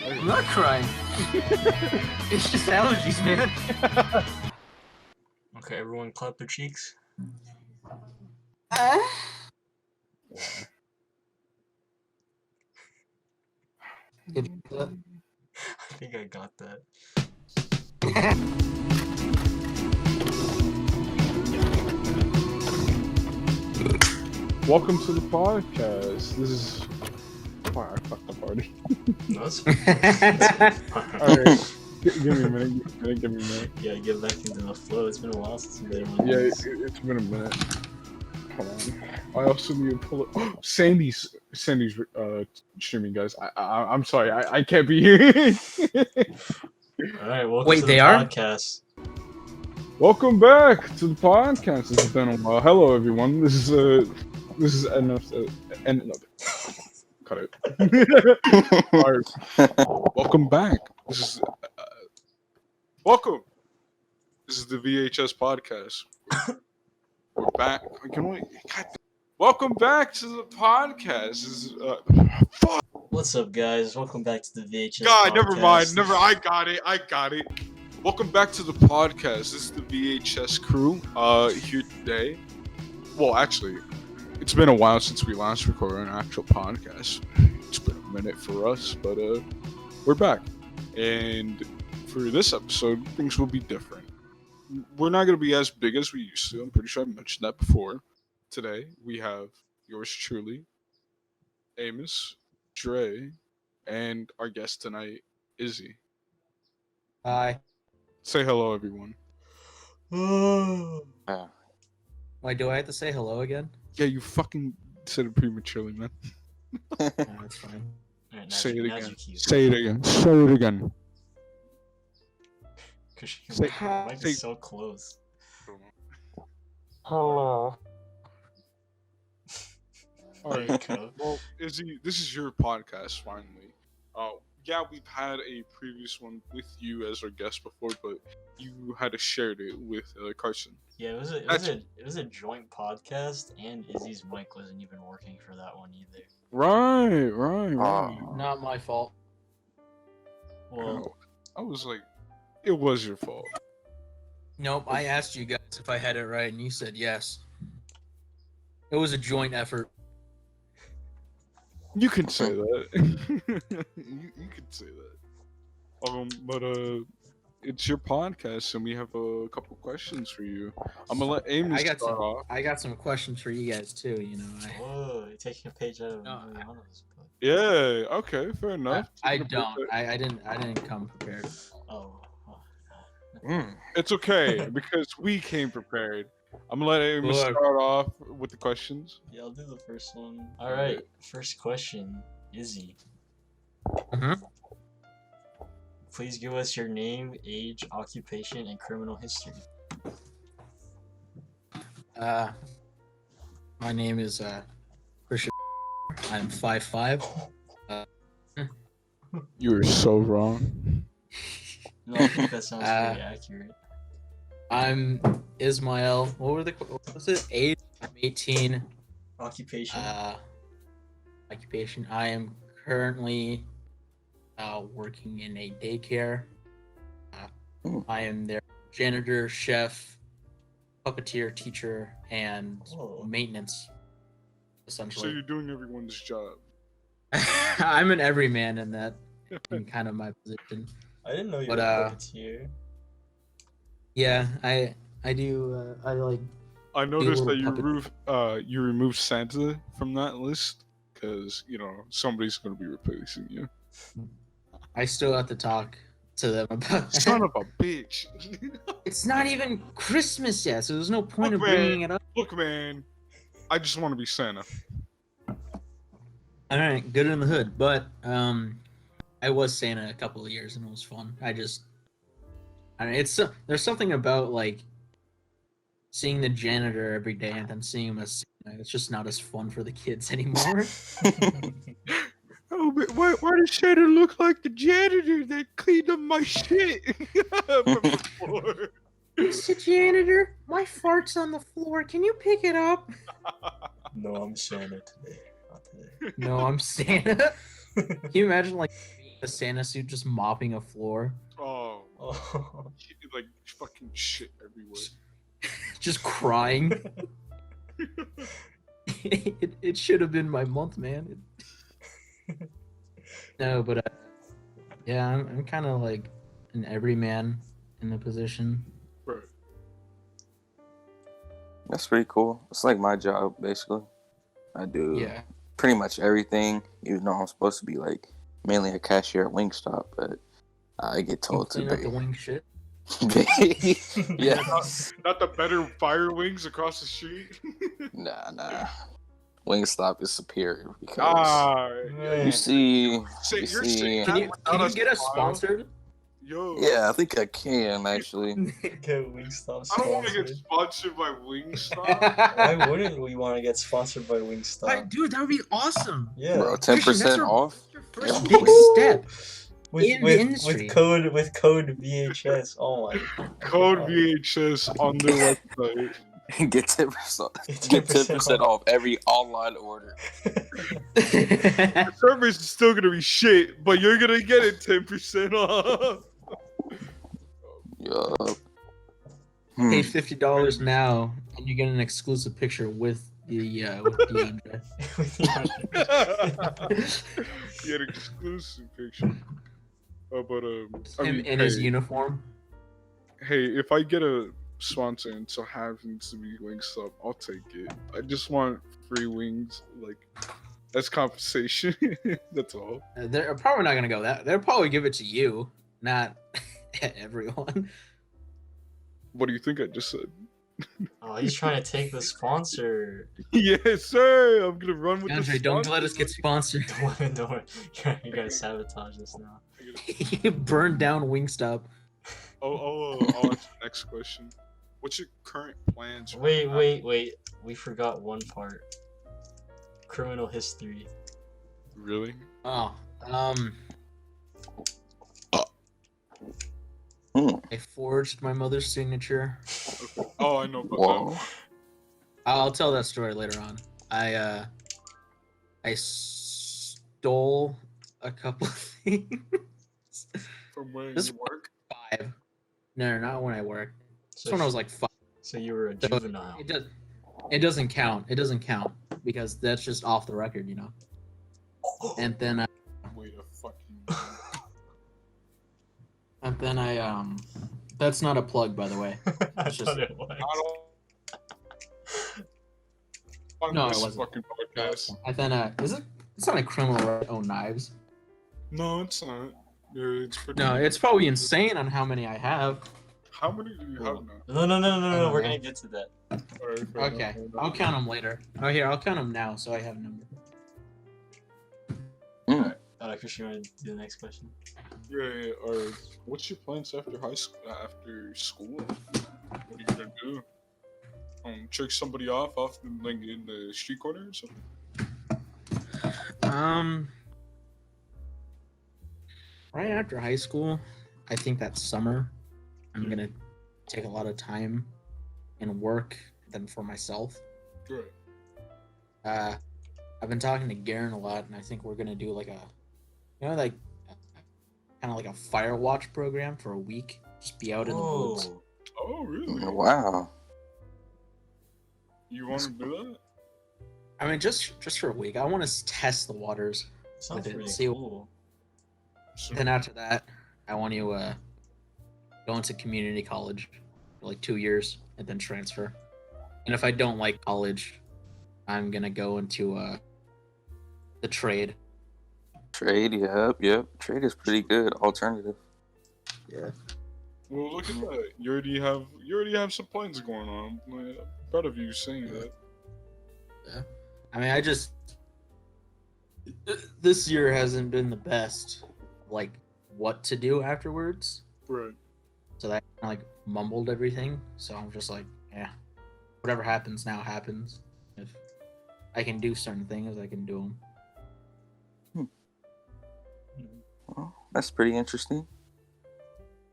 I'm not crying. It's just allergies, man. Okay, everyone clap their cheeks. Uh? Did you do that? I think I got that. Welcome to the podcast. This is. Oh, I fucked up already. No, it's Alright. Give me a minute. Yeah, get back into the flow. It's been a while since we did one. Yeah, it's been a minute. Hold on. I also need to pull it. Sandy's streaming, guys. I'm sorry. I can't be here. Alright, welcome Wait, to they the are? podcast. Welcome back to the podcast. It's been a while. Hello, everyone. This is enough. Cut it. Alright. Welcome back. This is welcome. This is the VHS podcast. We're back. Welcome back to the podcast. This is What's up, guys? Welcome back to the VHS God, podcast. never mind. I got it. Welcome back to the podcast. This is the VHS crew. Here today. Well, actually, it's been a while since we last recorded an actual podcast. It's been a minute for us, but we're back. And for this episode, things will be different. We're not going to be as big as we used to. I'm pretty sure I mentioned that before. Today, we have yours truly, Amos, Dre, and our guest tonight, Izzy. Hi. Say hello, everyone. Wait, do I have to say hello again? Yeah, you fucking said it prematurely, man. No, that's fine. Alright, Say it again. Keys. Say it again. Say it again. Cause Say- your mic say- is so close. Hello. Alright. There you go. Well, Izzy, this is your podcast, finally. Yeah, we've had a previous one with you as our guest before, but you had shared it with Carson. Yeah, it was a joint podcast, and Izzy's mic wasn't even working for that one either. Right. Not my fault. Well, I was like, it was your fault. Nope, I asked you guys if I had it right, and you said yes. It was a joint effort. You can say that. you can say that. But it's your podcast, and we have a couple questions for you. I'm gonna let Amos start off. I got some questions for you guys too. You know, whoa, you're taking a page out of No, Mariano's book. Yeah. Okay. Fair enough. I don't. I didn't come prepared. Oh. It's okay because we came prepared. I'm gonna let Amos Look. start off with the questions. Yeah, I'll do the first one. Alright, first question. Izzy. Mhm. Please give us your name, age, occupation, and criminal history. My name is Christian. I'm 5'5". You were so wrong. No, I think that sounds pretty accurate. I'm Ismail. What was it? Age? I'm 18. Occupation. Occupation. I am currently working in a daycare. I am their janitor, chef, puppeteer, teacher, and maintenance. So Essentially, you're doing everyone's job. I'm an everyman in that, in kind of my position. I didn't know you but, were a puppeteer. Yeah, I do. I like. I noticed that puppet. you removed Santa from that list because somebody's going to be replacing you. I still have to talk to them about. Son of a bitch! It's not even Christmas yet, so there's no point Look, of bringing it up. Look, man, I just want to be Santa. All right, good in the hood, but I was Santa a couple of years and it was fun. There's something about like seeing the janitor every day and then seeing him as Santa. It's just not as fun for the kids anymore. Oh, but why does Santa look like the janitor that cleaned up my shit from before? Mr. Janitor, my fart's on the floor. Can you pick it up? No, I'm Santa today. Not today. No, I'm Santa. Can you imagine like a Santa suit just mopping a floor, Oh, Oh. like fucking shit everywhere. just crying. It should have been my month, man. No, but yeah, I'm kind of like an everyman in the position. Right. That's pretty cool. It's like my job, basically. I do Yeah. pretty much everything, even though I'm supposed to be like mainly a cashier at Wingstop, but I get You told to clean up the wing shit. yeah. Not the better fire wings across the street. Nah. Wingstop is superior because Man. you see. You're You saying see, Can you us get us smile? sponsored? Yo. yeah, I think I can actually. Get Wingstop I don't want to get sponsored. sponsored by Wingstop. Why wouldn't we want to get sponsored by Wingstop? Dude, that would be awesome. Yeah. Bro, Christian, 10% that's our off. first Yeah. big step in the industry. with code VHS. Oh my. Code God. VHS on their website. Get 10%. Get 10% off every online order. The service is still gonna be shit, but you're gonna get it 10% off. Yup. Pay $50 now, and you get an exclusive picture with the with DeAndre. You get an exclusive picture. But I Him mean, in his uniform. hey, if I get a sponsor and so happens to be Wingstop, I'll take it. I just want free wings, like as compensation. That's all. They're probably not gonna go that. They'll probably give it to you, not everyone. What do you think I just said? Oh, he's trying to take the sponsor. Yes, sir. I'm gonna run with the DeAndre, don't sponsor. let us get sponsored. Don't worry. You gotta sabotage this now. Burn down Wingstop. I'll ask the next question. What's your current plans? Wait. We forgot one part. Criminal history. Really? Oh, I forged my mother's signature. Okay. Oh, I know about Whoa. I'll tell that story later on. I stole a couple of things. that. From where This you work? 5. No, not when I worked. This So, when I was like 5. so you were a So juvenile. It doesn't count. It doesn't count because that's just off the record, you know. And then Wait a fucking. that's not a plug, by the way. I It's just- thought it was. On No, it this wasn't. fucking podcast. And then it's not a criminal right to own knives. No, it's not. Yeah, it's pretty. No, it's probably insane on how many I have. How many do you have now? No. We're know. gonna get to that. Alright, fair Okay, enough. I'll count them later. Oh, here, I'll count them now, so I have a number. Christian, you want to do the next question? Yeah. Alright. What's your plans after high school? After school? What are you gonna do? Trick somebody off in, like, in the street corner or something? Right after high school, I think that summer, I'm gonna take a lot of time and work then for myself. Right. I've been talking to Garen a lot, and I think we're gonna do like a, like kind of like a fire watch program for a week. Just be out in the woods. Oh, really? Wow. You want to do that? I mean, just for a week. I want to test the waters. Sounds With it, really see- cool. So, Then after that, I want to go into community college for like 2 years and then transfer. And if I don't like college, I'm gonna go into the trade. Trade, yep. Trade is pretty good. Alternative. Yeah. well, look at that. You already have some plans going on. I'm proud of you saying that. I mean, this year hasn't been the best. Like what to do afterwards. Right. So that kind of like mumbled everything. So I'm just like, yeah, whatever happens now happens. If I can do certain things, I can do them. Well, that's pretty interesting.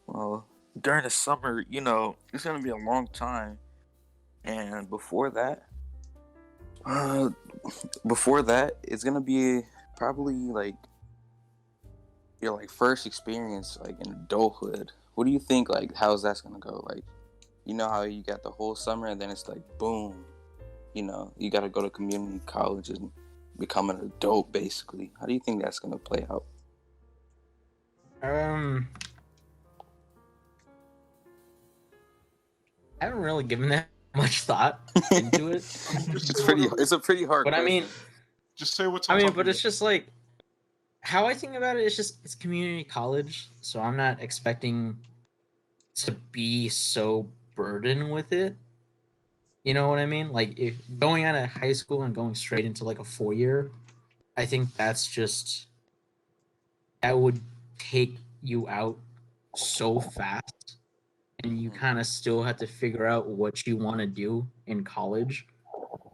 Well, during the summer, it's gonna be a long time, and before that, it's gonna be probably like your like first experience like in adulthood. What do you think? Like, how's that's gonna go? Like, you know how you got the whole summer and then it's like boom, you know, you got to go to community college and become an adult basically. How do you think that's gonna play out? I haven't really given that much thought into it. It's a pretty hard But I question. mean, Just say what's I on mean, top but of it's just like how I think about it. It's community college, so I'm not expecting to be so burdened with it. You know what I mean? Like if going out of high school and going straight into like a 4 year, I think that would take you out so fast, and you kind of still have to figure out what you want to do in college.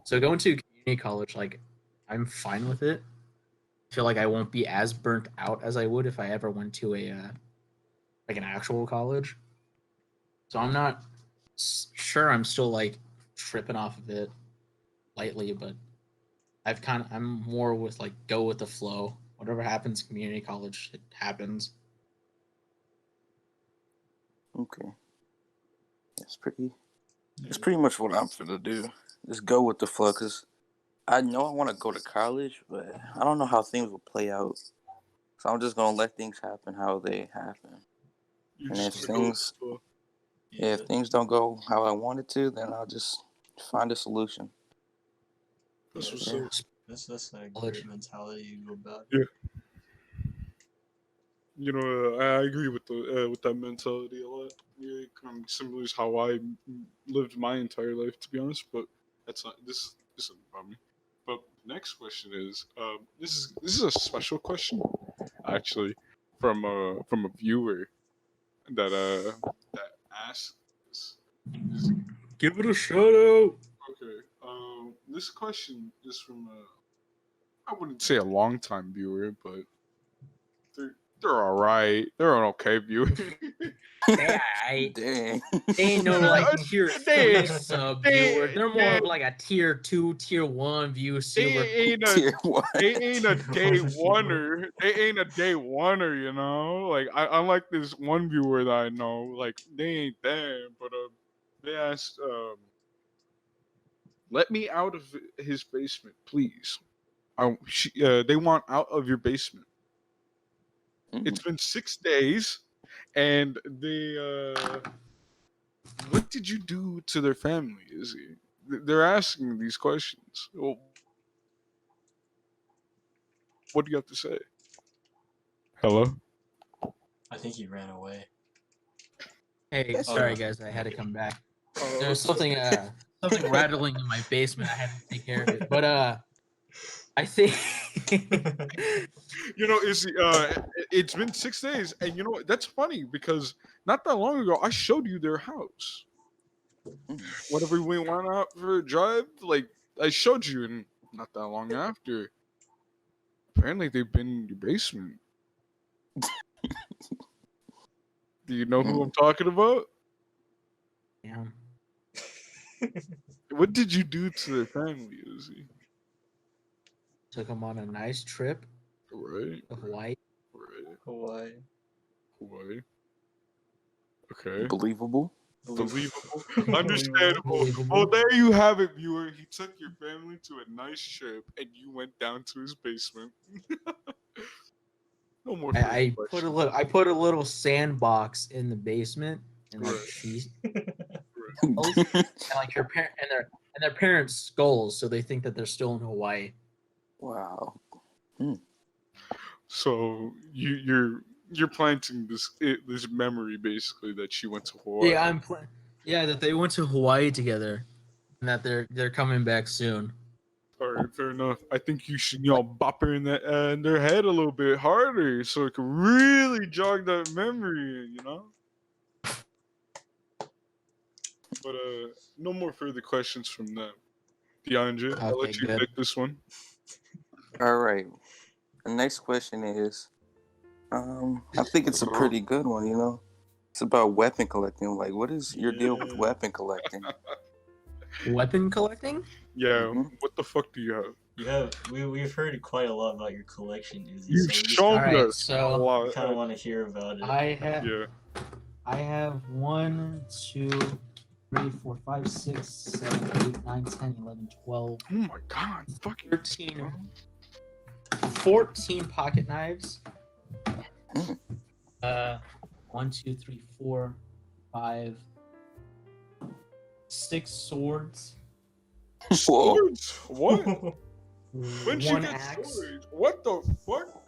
So going to community college, like I'm fine with it. I feel like I won't be as burnt out as I would if I ever went to a like an actual college. So I'm not sure. I'm still like tripping off of it lightly, but I'm more with like go with the flow. Whatever happens, community college, it happens. Okay, it's pretty much what I'm gonna do. Just go with the flow, cause I know I want to go to college, but I don't know how things will play out. So I'm just gonna let things happen how they happen. you And just if gotta go with things, the flow. yeah, if things don't go how I want it to, then I'll just find a solution. That's what's Yeah. up. That's a great mentality you go about. Yeah. You know, I agree with that mentality a lot. Yeah, kind of similar to how I lived my entire life, to be honest. But that's not this. This isn't about me. But next question is, this is a special question, actually, from a viewer that asked this. Give it a shout out. Okay. This question is from I wouldn't say a long time viewer, but they're all right. They're an okay viewer. Dang. Dang. They ain't no like tier They- 3 sub viewer. They're more they- of like a tier 2, tier 1 viewer. They ain't a Tier 1. they ain't a day oneer. They ain't a day oneer, you know. Like I like this one viewer that I know. Like they ain't there, but they asked, "Let me out of his basement, please." They want out of your basement. It's been 6 days, and what did you do to their family, Izzy? They're asking these questions. Well, what do you have to say? Hello? I think he ran away. Hey, Yes, sorry sir. guys, I had to come back. Oh, There's something rattling in my basement. I had to take care of it. But I think you know, Izzy, it's been 6 days, and you know what? That's funny because not that long ago, I showed you their house. Whenever we went out for a drive, like, I showed you, and not that long after, apparently they've been in your basement. Do you know who I'm talking about? Damn. What did you do to their family, Izzy? Took them on a nice trip Right, to Hawaii. right, Hawaii. Hawaii. Okay. Believable. Believable. Understandable. Believable. Well, there you have it, viewer. He took your family to a nice trip, and you went down to his basement. No more. I put a little sandbox in the basement, and like Right. cheese and like their parents' skulls, so they think that they're still in Hawaii. Wow. So you're planting this memory basically that she went to Hawaii. Yeah, that they went to Hawaii together, and that they're coming back soon. All right, fair enough. I think you should bop her in their head a little bit harder so it can really jog that memory. But no more further questions from them. DeAndre, I'll let Okay, you good. take this one. All right. The next question is, I think it's a pretty good one, you know? It's about weapon collecting. Like, what is your deal with weapon collecting? Weapon collecting? Yeah, Mhm. what the fuck do you have? We've heard quite a lot about your collection, Izzy. You've So shown Alright, us so a lot. we kind of want to hear about it. Yeah. I have 1, 2, 3, 4, 5, 6, 7, 8, 9, 10, 11, 12, Oh my god. Fucking 13, 14 pocket knives. 1, 2, 3, 4, 5, 6 swords. Swords? What? When'd you One get axe. swords? What the fuck?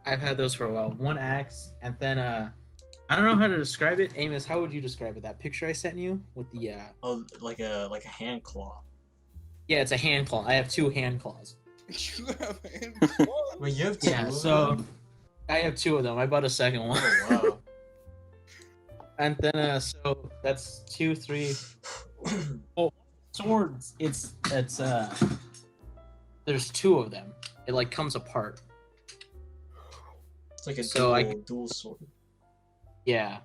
I've had those for a while. One axe, and then I don't know how to describe it. Amos, how would you describe it? That picture I sent you with the Oh, like a hand claw. yeah, it's a hand claw. I have 2 hand claws. You have hand claws? Wait, you have two Yeah, of so them? I have 2 of them. I bought a second one. Oh wow. And then so that's 2, 3. Oh, swords. It's there's 2 of them. It like comes apart. It's like a So dual sword. Yeah.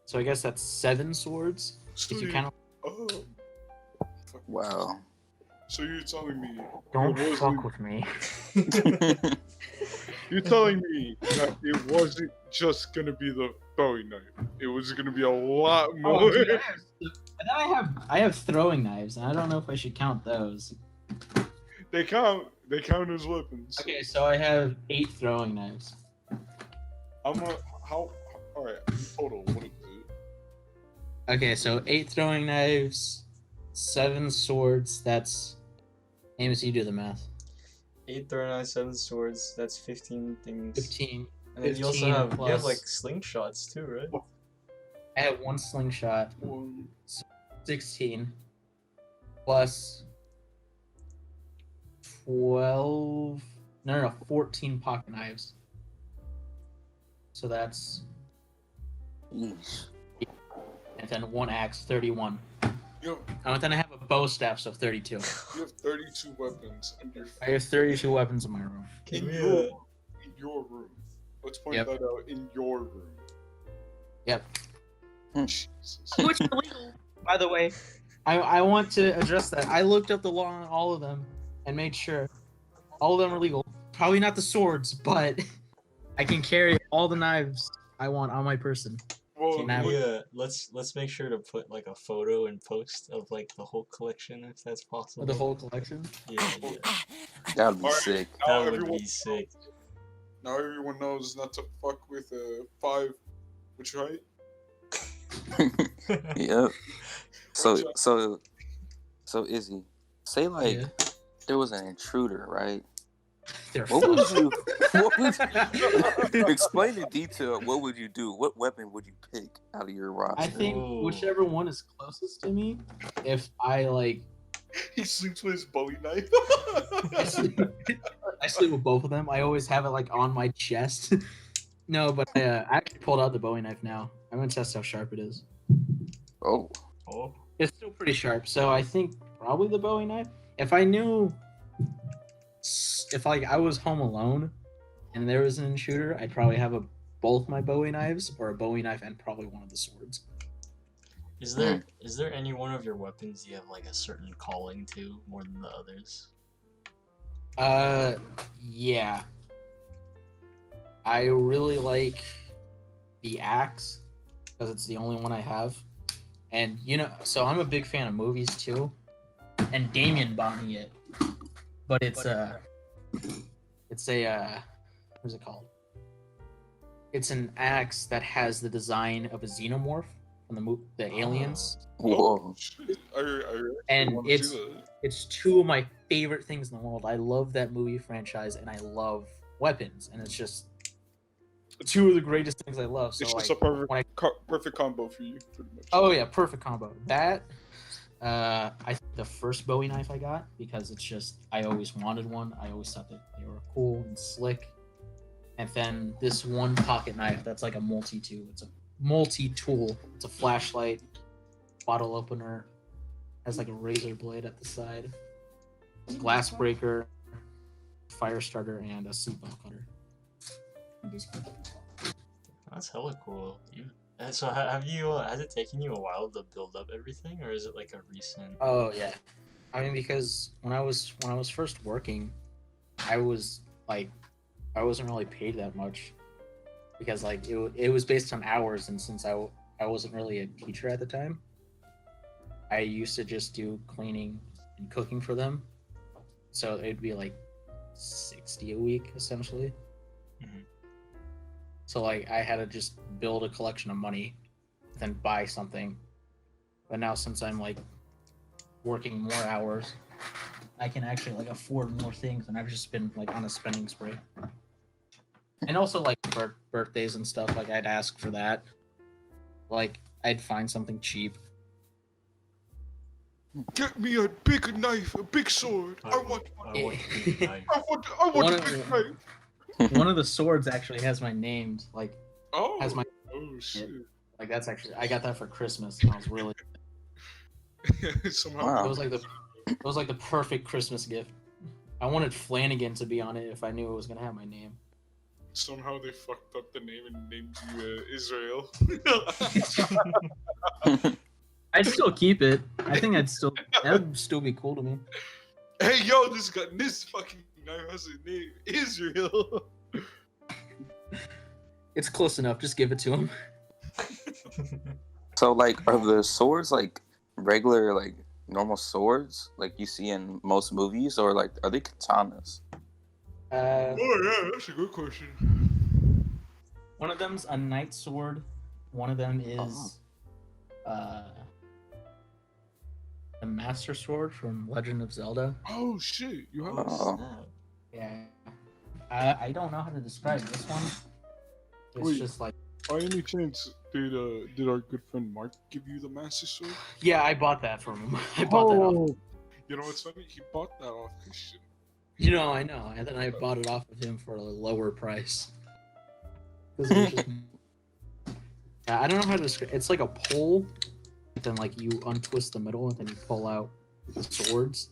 So I guess that's 7 swords. If you Sweet. kind of Oh. Wow. So you're telling me don't it fuck wasn't- with me. You're telling me that it wasn't just gonna be the Bowie knife. It was gonna be a lot more. Oh, dude, and then I have throwing knives, and I don't know if I should count those. They count. They count as weapons. Okay, so I have 8 throwing knives. How? All right. Total. What is it? Okay, so 8 throwing knives, 7 swords. That's Amos. You do the math. 8 throwing knives, 7 swords. That's 15 things. 15. And then you also 15 have plus- like slingshots too, right? I have 1 slingshot. One. 16 plus 12. No, 14 pocket knives. So that's Yeesh. and then 1 axe, 31. You And then I have a bow staff, so 32. have 32 weapons in your. I have 32 weapons in my room. Can in we, your room. Let's point Yep. that out. In your room. Yep. Jesus. Which are illegal, by the way. I want to address that. I looked up the law on all of them and made sure all of them are legal. Probably not the swords, but I can carry all the knives I want on my person. Well, Can I- look, let's make sure to put like a photo and post of like the whole collection if that's possible. The whole collection. Yeah, That would be Alright. sick. now that would everyone, be sick. now everyone knows not to fuck with 5. Which right? Yep. So Izzy, say like Yeah. there was an intruder, right? They're What would fucked. you? What would you explain in detail? What would you do? What weapon would you pick out of your roster? I think Ooh. whichever one is closest to me, if I like, He sleeps with his Bowie knife. I sleep with both of them. I always have it like on my chest. No, but I actually pulled out the Bowie knife now. I'm gonna test how sharp it is. Oh, Oh, It's still pretty sharp, so I think probably the Bowie knife. If I knew, if like I was home alone and there was an intruder, I'd probably have both my Bowie knives or a Bowie knife and probably one of the swords. is there any one of your weapons you have like a certain calling to more than the others? Yeah. I really like the axe because it's the only one I have. And so I'm a big fan of movies too. And Damien bought me it. But it's a what's it called? It's an axe that has the design of a xenomorph from the Aliens. whoa! And wanna see that. it's 2 of my favorite things in the world. I love that movie franchise and I love weapons, and it's just 2 of the greatest things I love. So It's like, just a perfect, when perfect combo for you, pretty much. oh yeah, perfect combo. That I think the first Bowie knife I got because it's just I always wanted one. I always thought that they were cool and slick. And then this one pocket knife that's like a multi-tool. It's a multi-tool. It's a flashlight, bottle opener, has like a razor blade at the side, glass breaker, fire starter, and a seatbelt cutter. That's hella cool. So have you? Has it taken you a while to build up everything, or is it like a recent? Oh yeah, I mean because when I was first working, I was like, I wasn't really paid that much because like it was based on hours, and since I wasn't really a teacher at the time, I used to just do cleaning and cooking for them, so it'd be like 60 a week essentially. Mhm. So like I had to just build a collection of money, then buy something. But now since I'm like working more hours, I can actually like afford more things, and I've just been like on a spending spree. And also like birthdays and stuff, like I'd ask for that. Like I'd find something cheap. Get me a big knife, a big sword. I want I want a big knife. I want One a of- big knife. One of the swords actually has my name, like Oh, has my shit. like that's actually I got that for Christmas, and I was really Somehow Wow. it was like the perfect Christmas gift. I wanted Flanagan to be on it if I knew it was gonna have my name. somehow they fucked up the name and named you Israel. I'd still keep it. I think that would still be cool to me. Hey yo, this fucking knife has a name, Israel. It's close enough. Just give it to him. So, like, are the swords like regular, like normal swords, like you see in most movies, or like are they katanas? Uh, Oh yeah, that's a good question. one of them's a knight sword. One of them is the Master Sword from Legend of Zelda. Oh shit, you have Oh. snap. Yeah. I don't know how to describe this one. It's Wait. just like by any chance did our good friend Mark give you the Master Sword? yeah, I bought that from him. I bought that off. You know what's funny? He bought that off Christian. You know, I know, and then I bought it off of him for a lower price. 'Cause it was just- I don't know how to describe. It's like a pole, and then like you untwist the middle, and then you pull out the swords.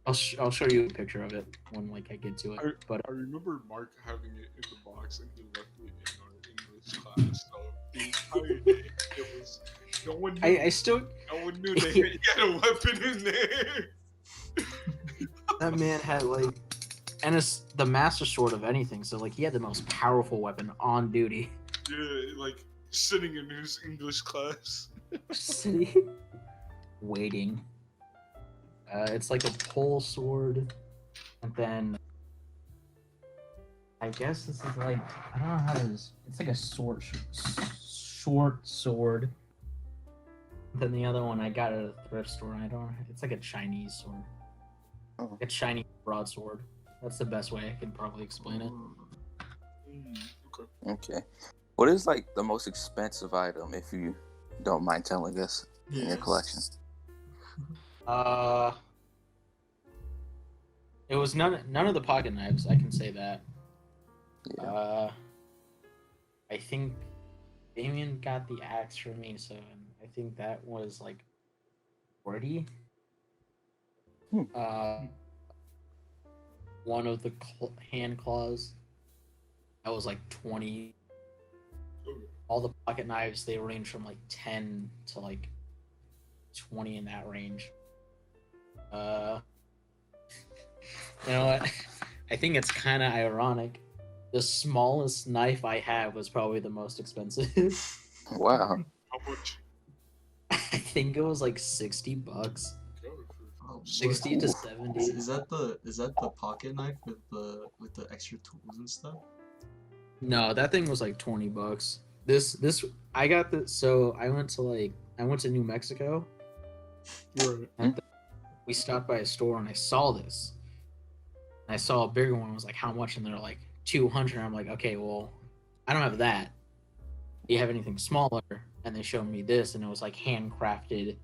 I'll show you a picture of it when like I get to it. But I remember Mark having it in the box and he left it in our English class. So the entire day it was no one knew. I still No one knew that he had a weapon in there. that man had like, and it's the master sword of anything. So like he had the most powerful weapon on duty. Yeah, like sitting in his English class. Sitting, waiting. It's like a pole sword, and then I guess this is like I don't know how to. It's like a short sword. Then the other one I got at a thrift store. I don't. It's like a Chinese sword. Oh. A Chinese broadsword. That's the best way I can probably explain it. Okay. Okay. What is like the most expensive item, if you don't mind telling us, in your collection? It was none of the pocket knives. I can say that. Yeah. I think Damien got the axe for me, so I think that was like 40. One of the hand claws, that was like 20. All the pocket knives, they range from like 10 to like 20 in that range. You know what? I think it's kind of ironic. The smallest knife I have was probably the most expensive. Wow. How much? I think it was like $60. Oh, 60 to Ooh. 70. is that the pocket knife with the extra tools and stuff? No, that thing was like $20. This I got this. So I went to New Mexico. Right. And we stopped by a store and I saw this. And I saw a bigger one. I was like, how much? And they're like 200. I'm like, okay, well, I don't have that. Do you have anything smaller? And they showed me this, and it was like handcrafted,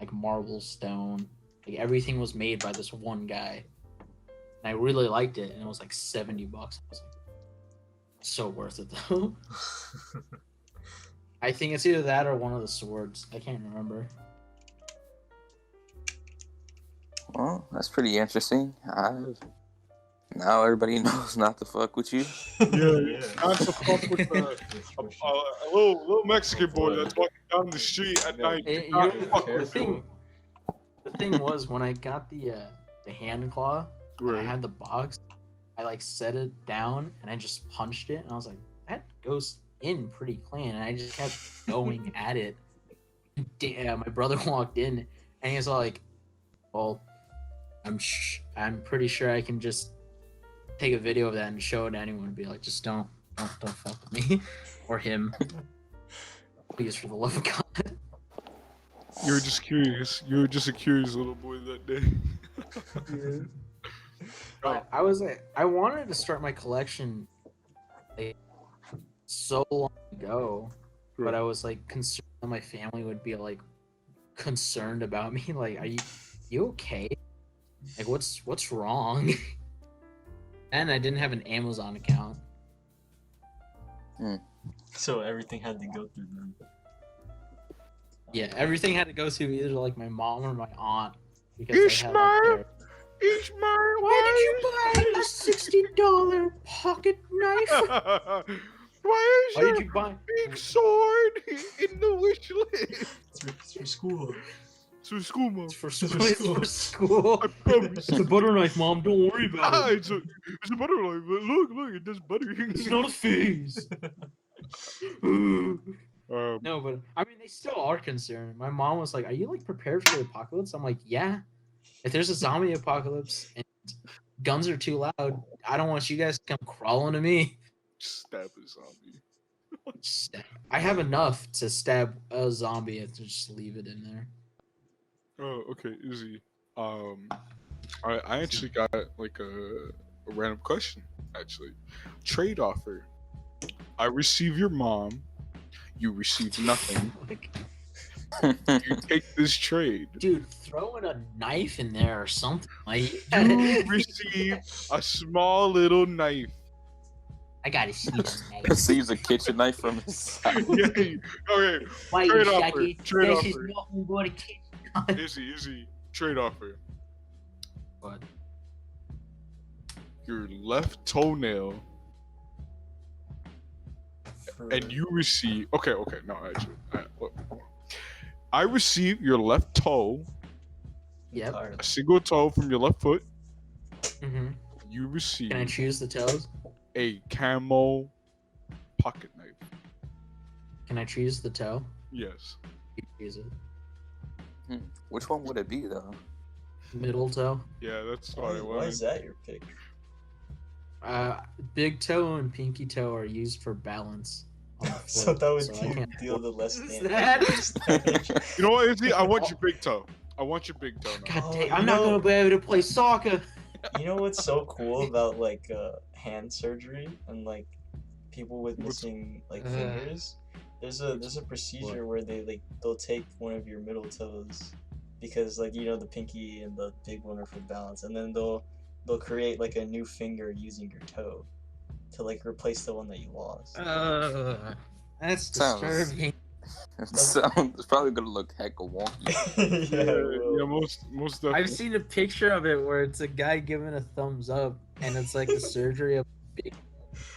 like marble stone. Like everything was made by this one guy. And I really liked it, and it was like $70. I was like, so worth it though. I think it's either that or one of the swords. I can't remember. Well, that's pretty interesting. Now everybody knows not to fuck with you. Yeah, not to fuck with a little Mexican boy that's walking down the street at night. It- Not you're- fuck the with him. thing was when I got the hand claw, and I had the box. I like set it down and I just punched it, and I was like, that goes in pretty clean, and I just kept going at it. Damn, my brother walked in and he was like, well, I'm pretty sure I can just take a video of that and show it to anyone and be like, just don't fuck with me or him. Please, for the love of God. You were just curious. You were just a curious little boy that day. I was like, I wanted to start my collection like, so long ago, but I was like concerned that my family would be like concerned about me. Like, are you okay? Like, what's wrong? And I didn't have an Amazon account. So everything had to go through them. Yeah, everything had to go through either like my mom or my aunt because Ishmael, why why did you buy a $60 pocket knife? Why is Why your did you buy big sword in the wish list? It's for school. It's for school, Mom. It's for school. It's for school. I promise. It's a butter knife, Mom. Don't worry about it. It's a butter knife. Look, it does butter. It's not a phase. No, but I mean, they still are concerned. My mom was like, "Are you like prepared for the apocalypse?" I'm like, "Yeah. If there's a zombie apocalypse and guns are too loud, I don't want you guys to come crawling to me." Stab a zombie. I have enough to stab a zombie and to just leave it in there. Oh, okay, Izzy. I actually got like a random question. Actually, trade offer. I receive your mom. You receive nothing. You take this trade. Dude, throwing a knife in there or something. Like, You receive a small little knife. I gotta see the knife. Receives a kitchen knife from his side. Yeah. Okay. Why Trade you offer. Jackie? Trade This is offer. nothing but a kitchen knife. Izzy. Trade offer. What? Your left toenail, and you receive. Okay. No, actually, look. I receive your left toe, Yep. a single toe from your left foot. Mm-hmm. You receive Can I choose the toes? a camo pocket knife. Can I choose the toe? Yes. You choose it. Which one would it be though? Middle toe. Yeah, that's what I Why is wanted. that your pick? Big toe and pinky toe are used for balance. On the So foot, that would so I can't deal the less Is damage. You know what, Izzy? I want your big toe. I want your big toe now. God Oh, dang, you I'm not know- gonna be able to play soccer. You know what's so cool about like hand surgery and like people with What's- missing like fingers? There's a procedure where they'll take one of your middle toes because like you know the pinky and the big one are for balance, and then they'll create like a new finger using your toe to like replace the one that you lost. That's Sounds- disturbing. It's probably gonna look hecka wonky. Yeah, most definitely. I've seen a picture of it where it's a guy giving a thumbs up, and it's like the surgery of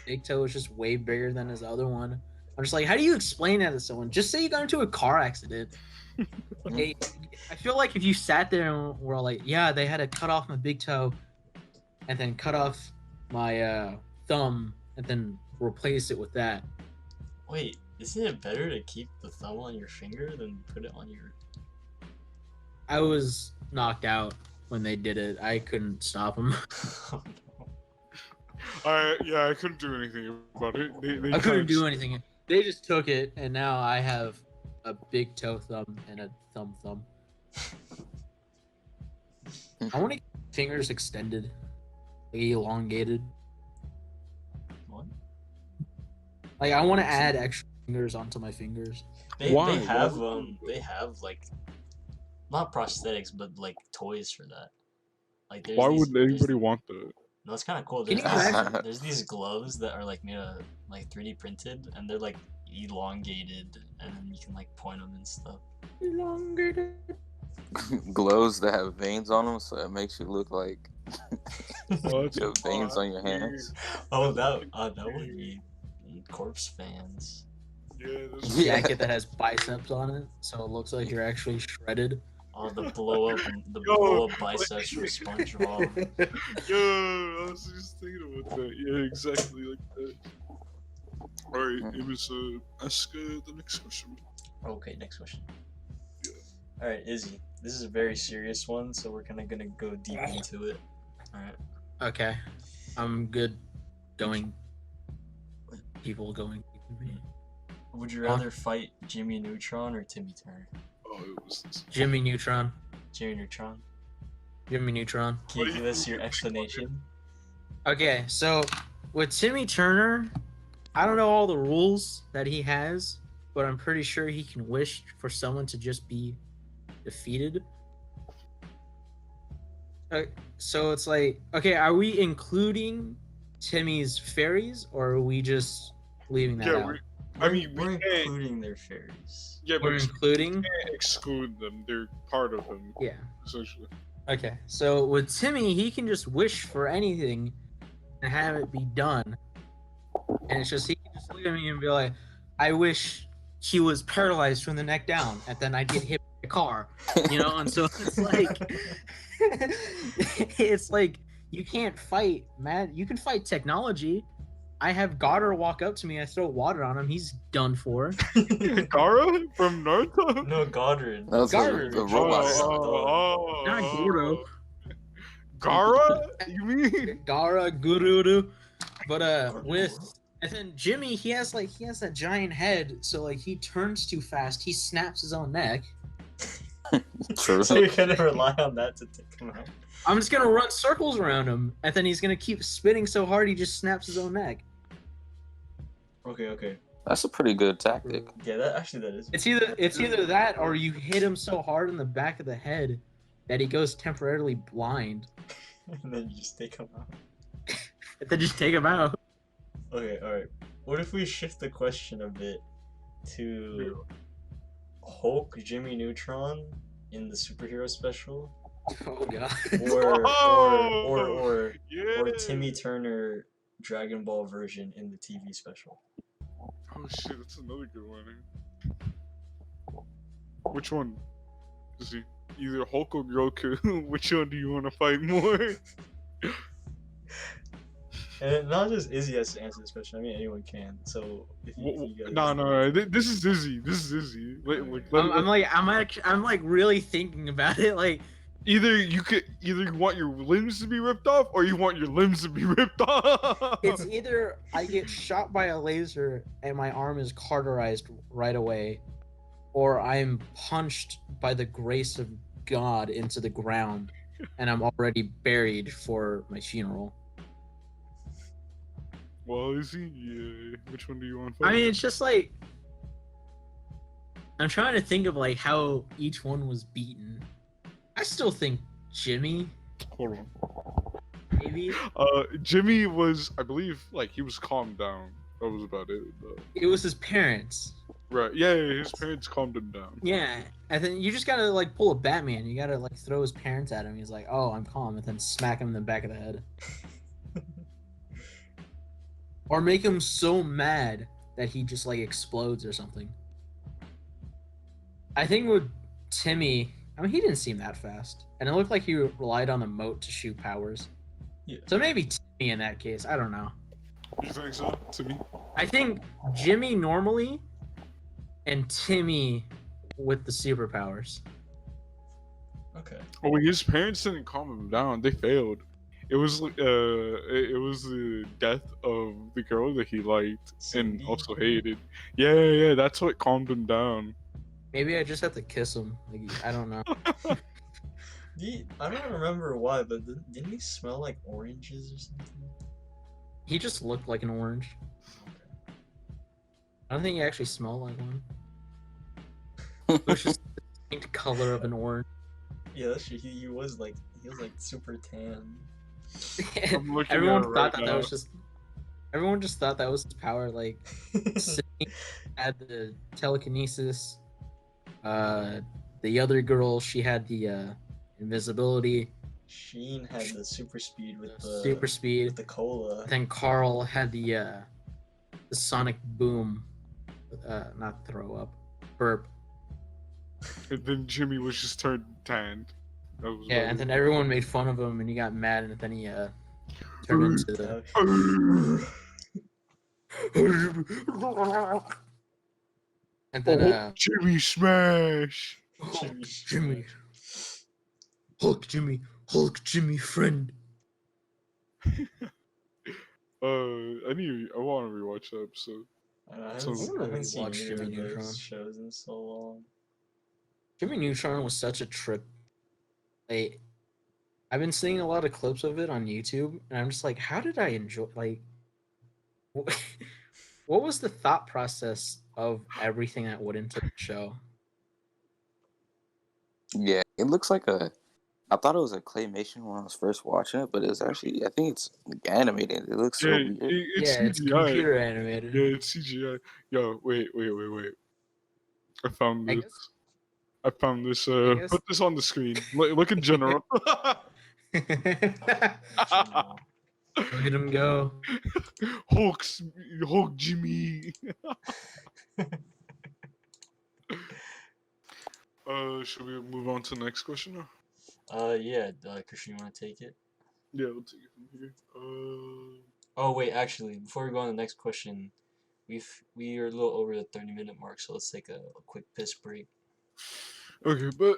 big toe is just way bigger than his other one. I'm just like, how do you explain that to someone? Just say you got into a car accident. Hey, I feel like if you sat there and were like, yeah, they had to cut off my big toe, and then cut off my thumb, and then replace it with that. Wait, isn't it better to keep the thumb on your finger than put it on your? I was knocked out when they did it. I couldn't stop them. Yeah, I couldn't do anything about it. They I couldn't do anything. They just took it, and now I have a big toe thumb and a thumb. I want to get fingers extended, like elongated. What? Like I want to add extra fingers onto my fingers. Why? They have like not prosthetics but like toys for that. Like there's Why these- would anybody want that? No, it's kind of cool. Can There's you these, imagine? there's these gloves that are like made of like 3D printed, and they're like elongated, and then you can like point them and stuff. Elongated. Gloves that have veins on them, so it makes you look like Oh, that's you have veins on your hands. Oh, that would be corpse fans. Yeah, that's Yeah. Jacket that has biceps on it, so it looks like you're actually shredded. Oh, the blow up biceps from SpongeBob. Yeah, I was just thinking about that. Yeah, exactly like that. Alright, it was ask the next question. Okay, next question. Yeah. All right, Izzy. This is a very serious one, so we're kind of gonna go deep into it. All right. Okay, I'm good. People going. Would you rather fight Jimmy Neutron or Timmy Turner? Oh, it was this. Jimmy Neutron. Jimmy Neutron. Jimmy Neutron. Can you give us your explanation? Okay, so with Timmy Turner, I don't know all the rules that he has, but I'm pretty sure he can wish for someone to just be defeated. So it's like, okay, are we including Timmy's fairies, or are we just leaving that out? We're including their fairies. Yeah, We're but including. you can't exclude them. They're part of him. Yeah. Essentially. Okay, so with Timmy, he can just wish for anything and have it be done. And it's just, he can just look at me and be like, I wish he was paralyzed from the neck down, and then I'd get hit by a car, you know? And so it's like, it's like, you can't fight, man. You can fight technology. I have Goddard walk up to me, I throw water on him, he's done for. Gara from Naruto? No, Goddard. That was Garbage. a robot. Not Goro. Gara? You mean? Gara, Guru. But with, and then Jimmy, he has that giant head, so like he turns too fast, he snaps his own neck. True. So you're gonna rely on that to take him out. I'm just gonna run circles around him, and then he's gonna keep spinning so hard he just snaps his own neck. Okay. That's a pretty good tactic. Yeah, that is. It's either that or you hit him so hard in the back of the head that he goes temporarily blind. And then you just take him out. And then just take him out. Okay, alright. What if we shift the question a bit to Hulk Jimmy Neutron in the superhero special? Oh god. Or Yeah. Timmy Turner Dragon Ball version in the TV special. Oh shit, that's another good one. Which one? Is he either Hulk or Goku? Which one do you want to fight more? And not just Izzy has to answer this question. I mean, anyone can. So if you guys... No. This is Izzy. I'm like really thinking about it. Like, either you want your limbs to be ripped off, or you want your limbs to be ripped off. it's either I get shot by a laser and my arm is cauterized right away, or I'm punched by the grace of God into the ground and I'm already buried for my funeral. Well, Izzy, yeah. Which one do you want to fight? I mean, it's just like, I'm trying to think of like how each one was beaten. I still think Jimmy. Hold on. Maybe. Jimmy was, I believe, like he was calmed down. That was about it. It was his parents. Right. Yeah, his parents calmed him down. Yeah, and then you just gotta like pull a Batman. You gotta like throw his parents at him. He's like, "Oh, I'm calm," and then smack him in the back of the head. Or make him so mad that he just like explodes or something. I think with Timmy, I mean, he didn't seem that fast, and it looked like he relied on the moat to shoot powers. Yeah. So maybe Timmy in that case. I don't know. You think so? Timmy? I think Jimmy normally, and Timmy with the superpowers. Okay. Well, his parents didn't calm him down. They failed. It was the death of the girl that he liked and also hated. Yeah. That's what calmed him down. Maybe I just have to kiss him. Like, I don't know. I don't remember why, but didn't he smell like oranges or something? He just looked like an orange. I don't think he actually smelled like one. It was just the distinct color of an orange. Yeah, that's true. He was like super tan. Everyone thought that was just. Everyone just thought that was his power. Like, Sydney had the telekinesis. The other girl, she had the invisibility. Sheen had the super speed with the cola. Then Carl had the sonic boom. Not throw up, burp. And then Jimmy was just turned tanned. That was Yeah, and then everyone made fun of him, and he got mad, and then he turned into the. And then Jimmy smash. Jimmy, Hulk Jimmy friend. I want to rewatch that episode. I So- haven't seen Watch any Jimmy of Neutron. those shows in so long. Jimmy Neutron was such a trip. I've been seeing a lot of clips of it on YouTube, and I'm just like, how did I enjoy? Like, what was the thought process of everything that went into the show? Yeah, it looks like a. I thought it was a claymation when I was first watching it, but it's actually, I think it's like animated. It looks so weird. It's Yeah, it's CGI. computer animated. Yeah, it's CGI. Yo, wait. I found I this. guess- I found this. guess- Put this on the screen. Look in general. Look at him go. Hulk Jimmy. Should we move on to the next question? Yeah, Christian, you want to take it? Yeah, we'll take it from here. Oh wait, actually, before we go on to the next question, we are a little over the 30-minute mark, so let's take a quick piss break. Okay, but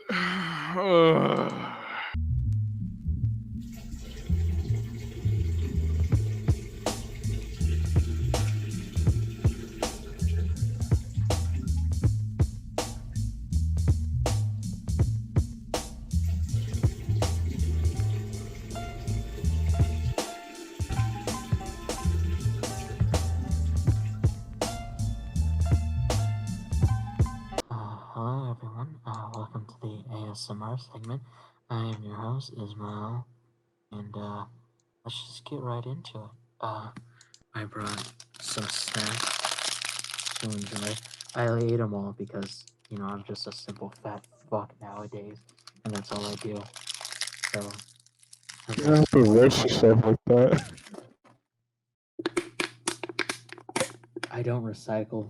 Hello everyone, welcome to the ASMR segment. I am your host, Ismail, and let's just get right into it. I brought some snacks to enjoy. I ate them all because, you know, I'm just a simple fat fuck nowadays, and that's all I do. So, you don't have to rush yourself like that. I don't recycle.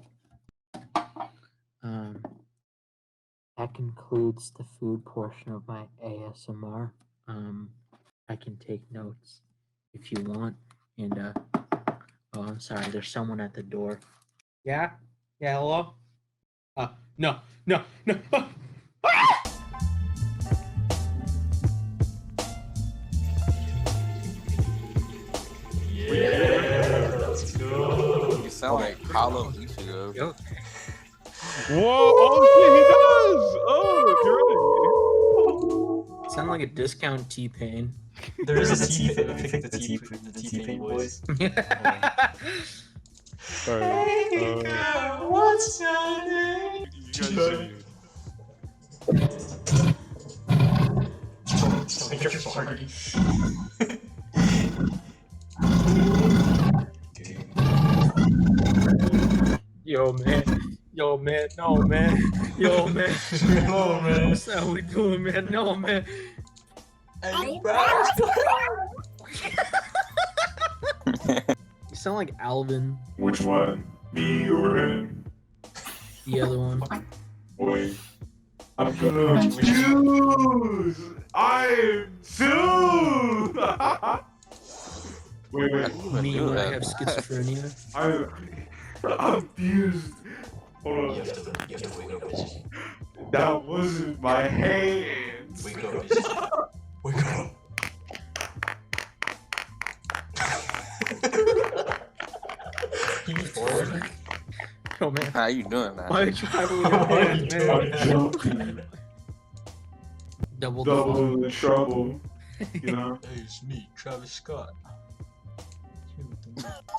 That concludes the food portion of my ASMR. I can take notes if you want. And oh, I'm sorry. There's someone at the door. Yeah. Yeah. Hello. No. Yeah, let's go. You sound like Hollow Ichigo. Yo. Whoa! Oh shit, he does! Oh, you're Sound like a discount T-Pain. There is a T-Pain. The T-Pain boys. Alright. Girl, what's your name? You guys say It's like your party. Yo, man. No, man. Yo, man. No, man. What's that we doing, man? No, man. Hey, bro. You sound like Alvin, which one? Me or him? the other one. Boy, I'm gonna choose. I'm two. wait. Me do when I that. have schizophrenia. I'm fused. Hold You on. have to wake up, bitch. That wasn't my hands. Wake up, bitch. Wake up. Oh, man. How you doing, man? Why did you have Why your are hands, you man? doing Double Double the trouble. You know? Hey, it's me, Travis Scott.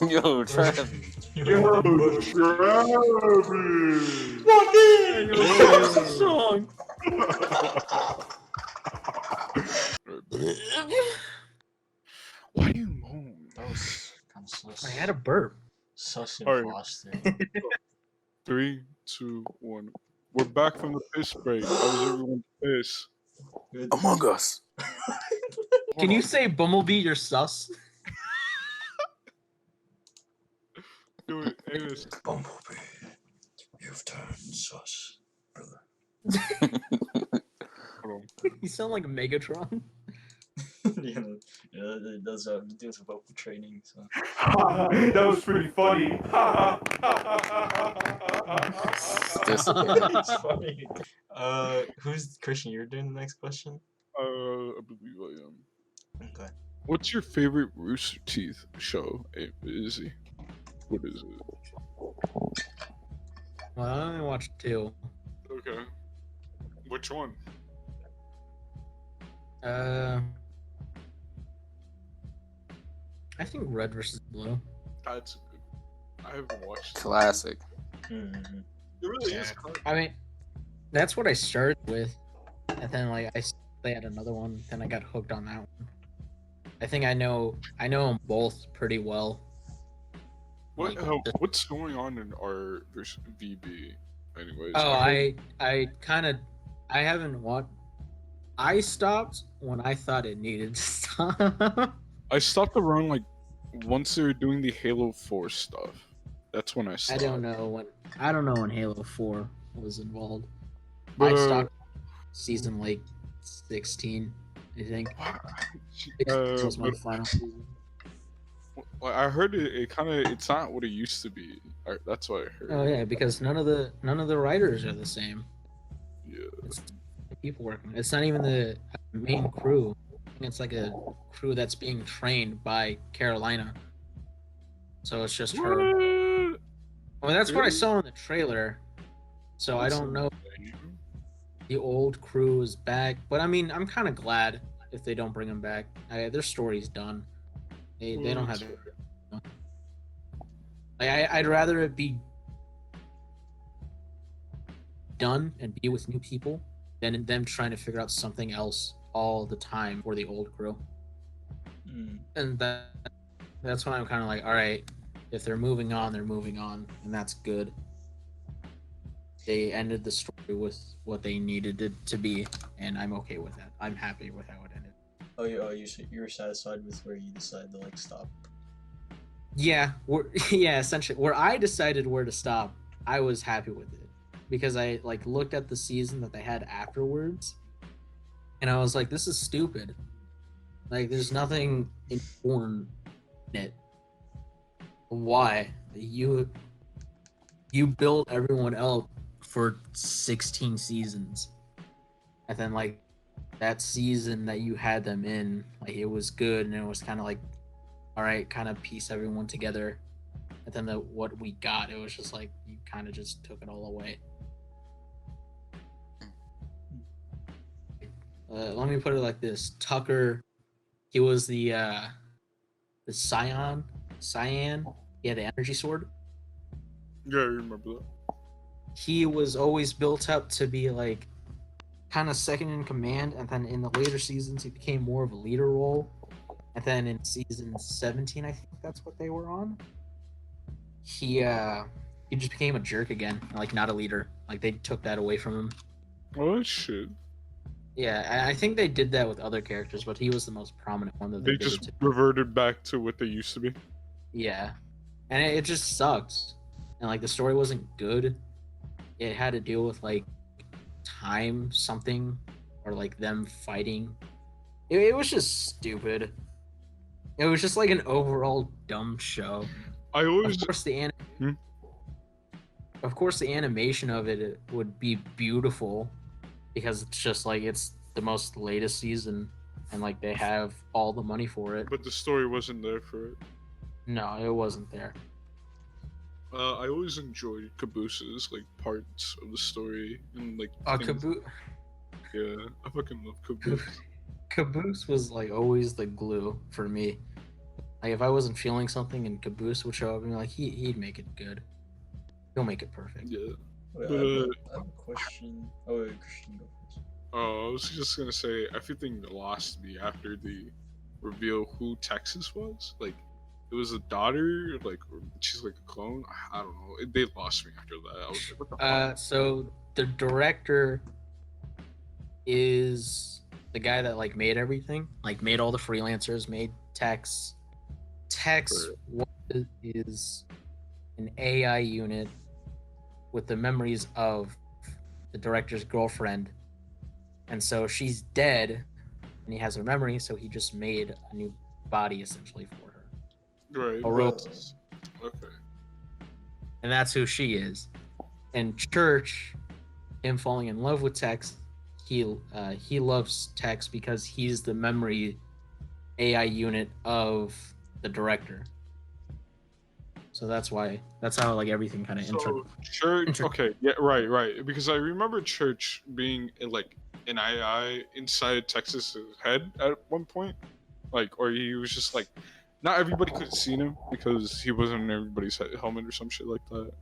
Yo, Travis. Yo, Travis. Walk in! What's the song? Why do you moan? That was kind of sus. I had a burp. Sus Alright. imposter. 3, 2, 1. We're back from the piss break. How was everyone's piss? Among Us. Can you say Bumblebee, you're sus? Do it, Amos. Bumblebee, you've turned sus, brother. Hold You sound like Megatron. Yeah, it does doing some vocal training. So on. That was pretty funny. it's funny. Who's Christian? You're doing the next question. I believe I am. Okay. What's your favorite Rooster Teeth show, Izzy? What is it? Well, I only watched 2. Okay. Which one? I think Red versus Blue. That's a good. I haven't watched it. Classic. Mm-hmm. It really Yeah. is. Classic. I mean, that's what I started with, and then like they had another one. Then I got hooked on that one. I think I know them both pretty well. What? Like, What's going on in our versus VB? Anyways. Oh, I I haven't watched. I stopped when I thought it needed to stop. I stopped around like once they were doing the Halo 4 stuff. That's when I I stopped. don't know when Halo 4 was involved. But, I stopped season like 16, I think. 16 was my but final season. I heard it's not what it used to be. That's what I heard. Oh yeah, because none of the writers are the same. Yeah. It's the people working. It's not even the main crew. It's like a crew that's being trained by Carolina. So it's just her. What? Well, that's what I Really? saw in the trailer. So I don't know if the old crew is back, but I mean, I'm kind of glad if they don't bring them back. Their story's done. They don't have. I'd rather it be done and be with new people than them trying to figure out something else all the time for the old crew. And that's why I'm kind of like, all right, if they're moving on, and that's good. They ended the story with what they needed it to be, and I'm okay with that. I'm happy with how it ended. You were satisfied with where you decided to like stop. Yeah, essentially where I decided where to stop, I was happy with it because I like looked at the season that they had afterwards, and I was like, this is stupid. Like, there's nothing important in it. Why you built everyone up for 16 seasons, and then like that season that you had them in, like it was good, and it was kind of like, all right, kind of piece everyone together. And then what we got, it was just like you kind of just took it all away. Let me put it like this: Tucker, he was the Cyan. He had the energy sword. Yeah, I remember that. He was always built up to be like kind of second in command, and then in the later seasons he became more of a leader role. And then in season 17, I think that's what they were on, he just became a jerk again, like not a leader. Like they took that away from him. Oh shit! Yeah, I think they did that with other characters, but he was the most prominent one that they They did just it to. reverted back to what they used to be. Yeah, and it just sucked, and like the story wasn't good. It had to deal with like time something, or like them fighting. It was just stupid. It was just like an overall dumb show. I always. Of course, the animation of it would be beautiful because it's just like it's the most latest season, and like they have all the money for it. But the story wasn't there for it. No, it wasn't there. I always enjoyed Caboose's like parts of the story and like. Caboose. Yeah, I fucking love Caboose. Caboose was like always the glue for me. Like if I wasn't feeling something and Caboose would show up and like he'd make it good. He'll make it perfect. Yeah. Wait, But, I have a question. Oh wait, Christian, go first. I was just gonna say everything lost me after the reveal who Texas was. Like, it was a daughter, like she's like a clone. I don't know. They lost me after that. I was like, what the fuck? So the director is the guy that like made everything, like made all the freelancers, made Tex. Tex is an AI unit with the memories of the director's girlfriend, and so she's dead, and he has her memory, so he just made a new body essentially for her. Right. A robot. Okay. And that's who she is. And Church, him falling in love with Tex, he loves Tex because he's the memory AI unit of the director. So that's how like everything kind of Church. Okay, yeah, right. Because I remember Church being like an AI inside Texas's head at one point, like, or he was just like, not everybody could have seen him because he wasn't in everybody's helmet or some shit like that.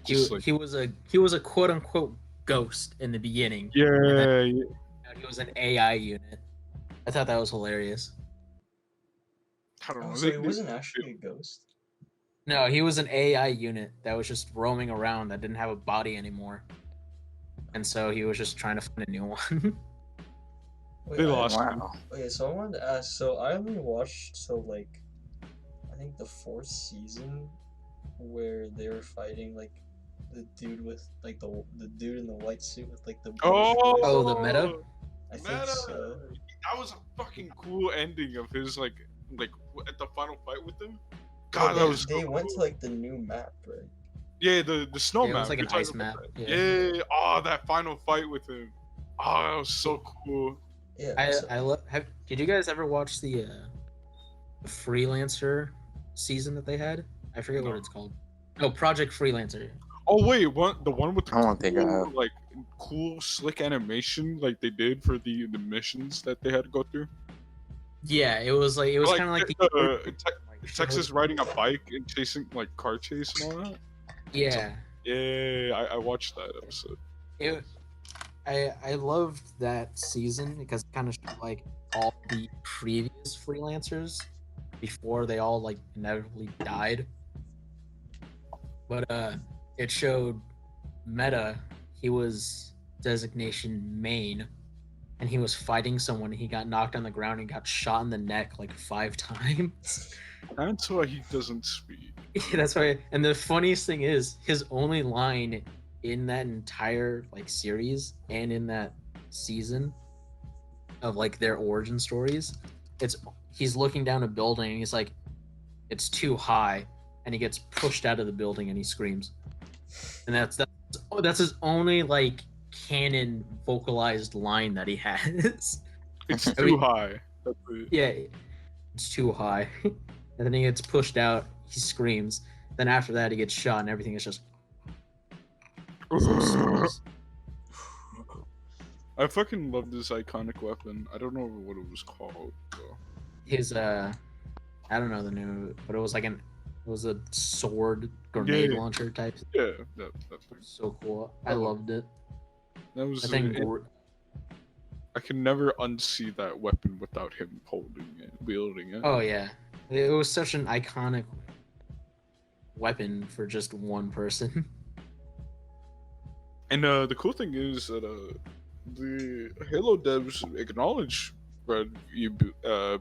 He was a quote unquote ghost in the beginning. Yeah, and then yeah. he was an AI unit. I thought that was hilarious. I don't know. So he wasn't actually a ghost. No, he was an AI unit that was just roaming around that didn't have a body anymore, and so he was just trying to find a new one. Wait, They lost him. Wow. Okay, so I wanted to ask. So I only watched till like, I think the 4th season, where they were fighting like the dude with like the dude in the white suit with like the Oh, the meta? I think so. That was a fucking cool ending of his like at the final fight with him. God, Yeah, that was. they so went cool. to like the new map, right? Yeah, the snow Yeah, it map. was like an You're ice talking map. about that. Yeah. Yeah. Oh, that final fight with him. Oh, that was so cool. Yeah. I love. Did you guys ever watch the Freelancer season that they had? I forget what No. it's called. No, Project Freelancer. Oh wait, the one with the I don't think I have. like cool slick animation like they did for the missions that they had to go through. Yeah, it was kind of like the Texas riding a bike and chasing like car chase and all that. Yeah. Yeah, I watched that episode. I loved that season because it kind of showed like all the previous freelancers before they all like inevitably died. But it showed Meta. He was designation main, and he was fighting someone. He got knocked on the ground and got shot in the neck like 5 times. That's why he doesn't speak. That's why. And the funniest thing is, his only line in that entire like series and in that season of like their origin stories, he's looking down a building and he's like, "It's too high," and he gets pushed out of the building and he screams. And that's his only like canon vocalized line that he has. It's too high. That's it. Yeah, it's too high. And then he gets pushed out, he screams. Then after that he gets shot and everything is just I fucking love this iconic weapon. I don't know what it was called though. His I don't know the name, but it was a sword grenade launcher type. Yeah, that thing. So cool. I loved it. That was I think I can never unsee that weapon without him holding it, wielding it. Oh yeah. It was such an iconic weapon for just one person. And the cool thing is that the Halo devs acknowledge Red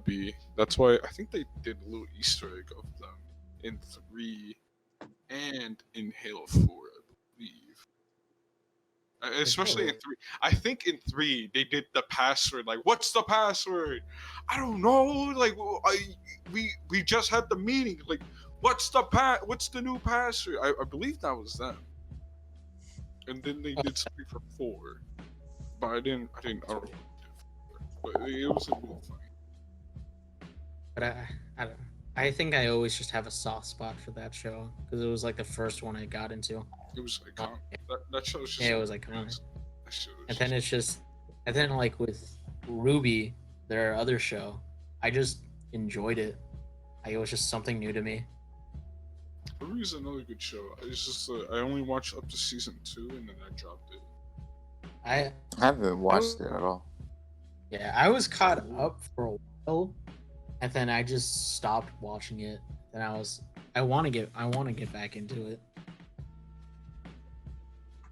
B. That's why I think they did a little Easter egg of them in 3 and in Halo 4, I believe. Especially in 3. I think in 3 they did the password. Like, what's the password? I don't know. Like, we just had the meeting. Like, what's the new password? I believe that was them. And then they did something for 4, but I don't know. But it was a little funny. But I think I always just have a soft spot for that show because it was like the first one I got into. It was iconic. That show was just. Yeah, it was iconic. That show was And then it's just, and then like with Ruby, their other show, I just enjoyed it. Like, it was just something new to me. Ruby's another good show. It's just I only watched up to season 2 and then I dropped it. I haven't watched it at all. Yeah, I was caught up for a while, and then I just stopped watching it. Then I want to get back into it.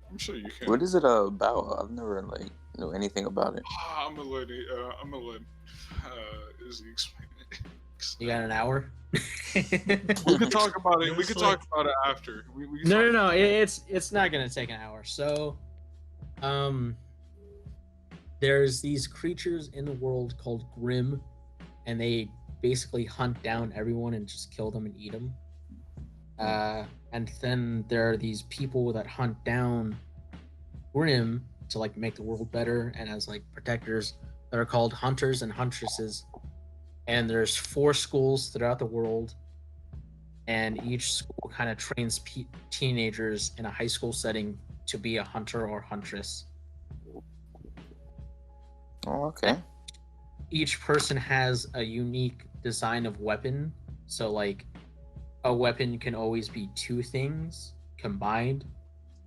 I'm sure you can. What is it about? I've never know anything about it. I'm gonna let Izzy explain it. You got an hour? We can talk about it. We can talk about it after. We No. It's not gonna take an hour. So, Um, there's these creatures in the world called Grim, and they basically hunt down everyone and just kill them and eat them. And then there are these people that hunt down Grim to like make the world better and as like protectors that are called hunters and huntresses. And there's 4 schools throughout the world, and each school kind of trains teenagers in a high school setting to be a hunter or huntress. Oh, okay. Each person has a unique design of weapon. So like a weapon can always be 2 things combined.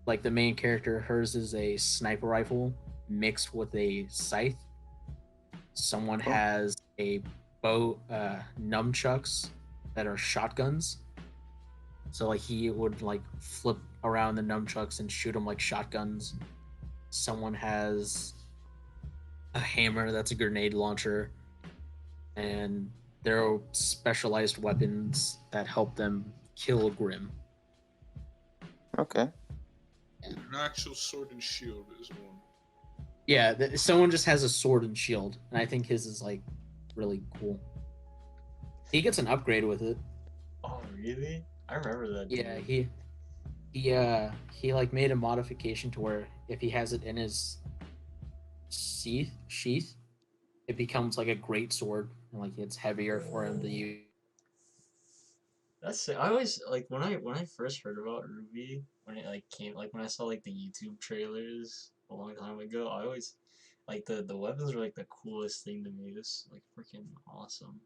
Like the main character, hers is a sniper rifle mixed with a scythe. Someone has a bow, nunchucks that are shotguns. So like he would like flip around the nunchucks and shoot them like shotguns. Someone has a hammer that's a grenade launcher, and there are specialized weapons that help them kill Grim. Okay. An actual sword and shield is one. Yeah, someone just has a sword and shield, and I think his is like really cool. He gets an upgrade with it. Oh, really? I remember that. Yeah, dude. he like made a modification to where if he has it in his sheath, it becomes like a great sword, and like it's heavier for him to use. That's I always like when I first heard about Ruby when it like came like when I saw like the YouTube trailers a long time ago. I always like the weapons were like the coolest thing to me. It was like freaking awesome,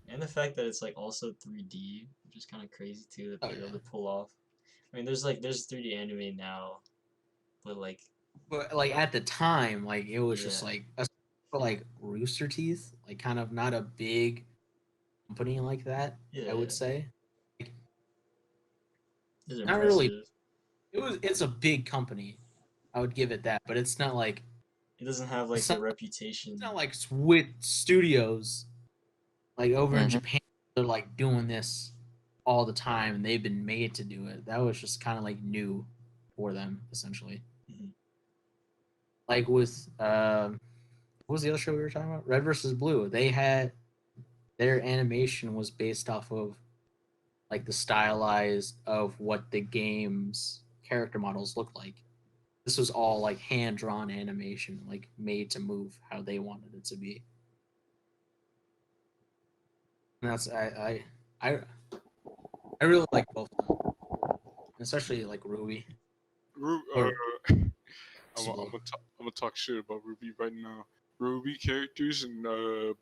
and the fact that it's like also 3D, which is kind of crazy too that Oh they're able yeah, to pull off. I mean, there's 3D anime now, but like but like at the time, like it was just yeah, like like Rooster Teeth, like kind of not a big company like that. I yeah, would say, like, it's not really. impressive. It's a big company. I would give it that, but it's not like It doesn't have like it's the not, it's reputation. not like with studios like over in Mm-hmm. Japan. They're like doing this all the time, and they've been made to do it. That was just kind of like new for them, essentially. Mhm. Like with what was the other show we were talking about? Red versus Blue. They had their animation was based off of like the stylized of what the game's character models look like. This was all like hand drawn animation, like made to move how they wanted it to be. And that's I I really like both of them, especially like Ruby or I'm gonna talk shit about Ruby right now. Ruby characters in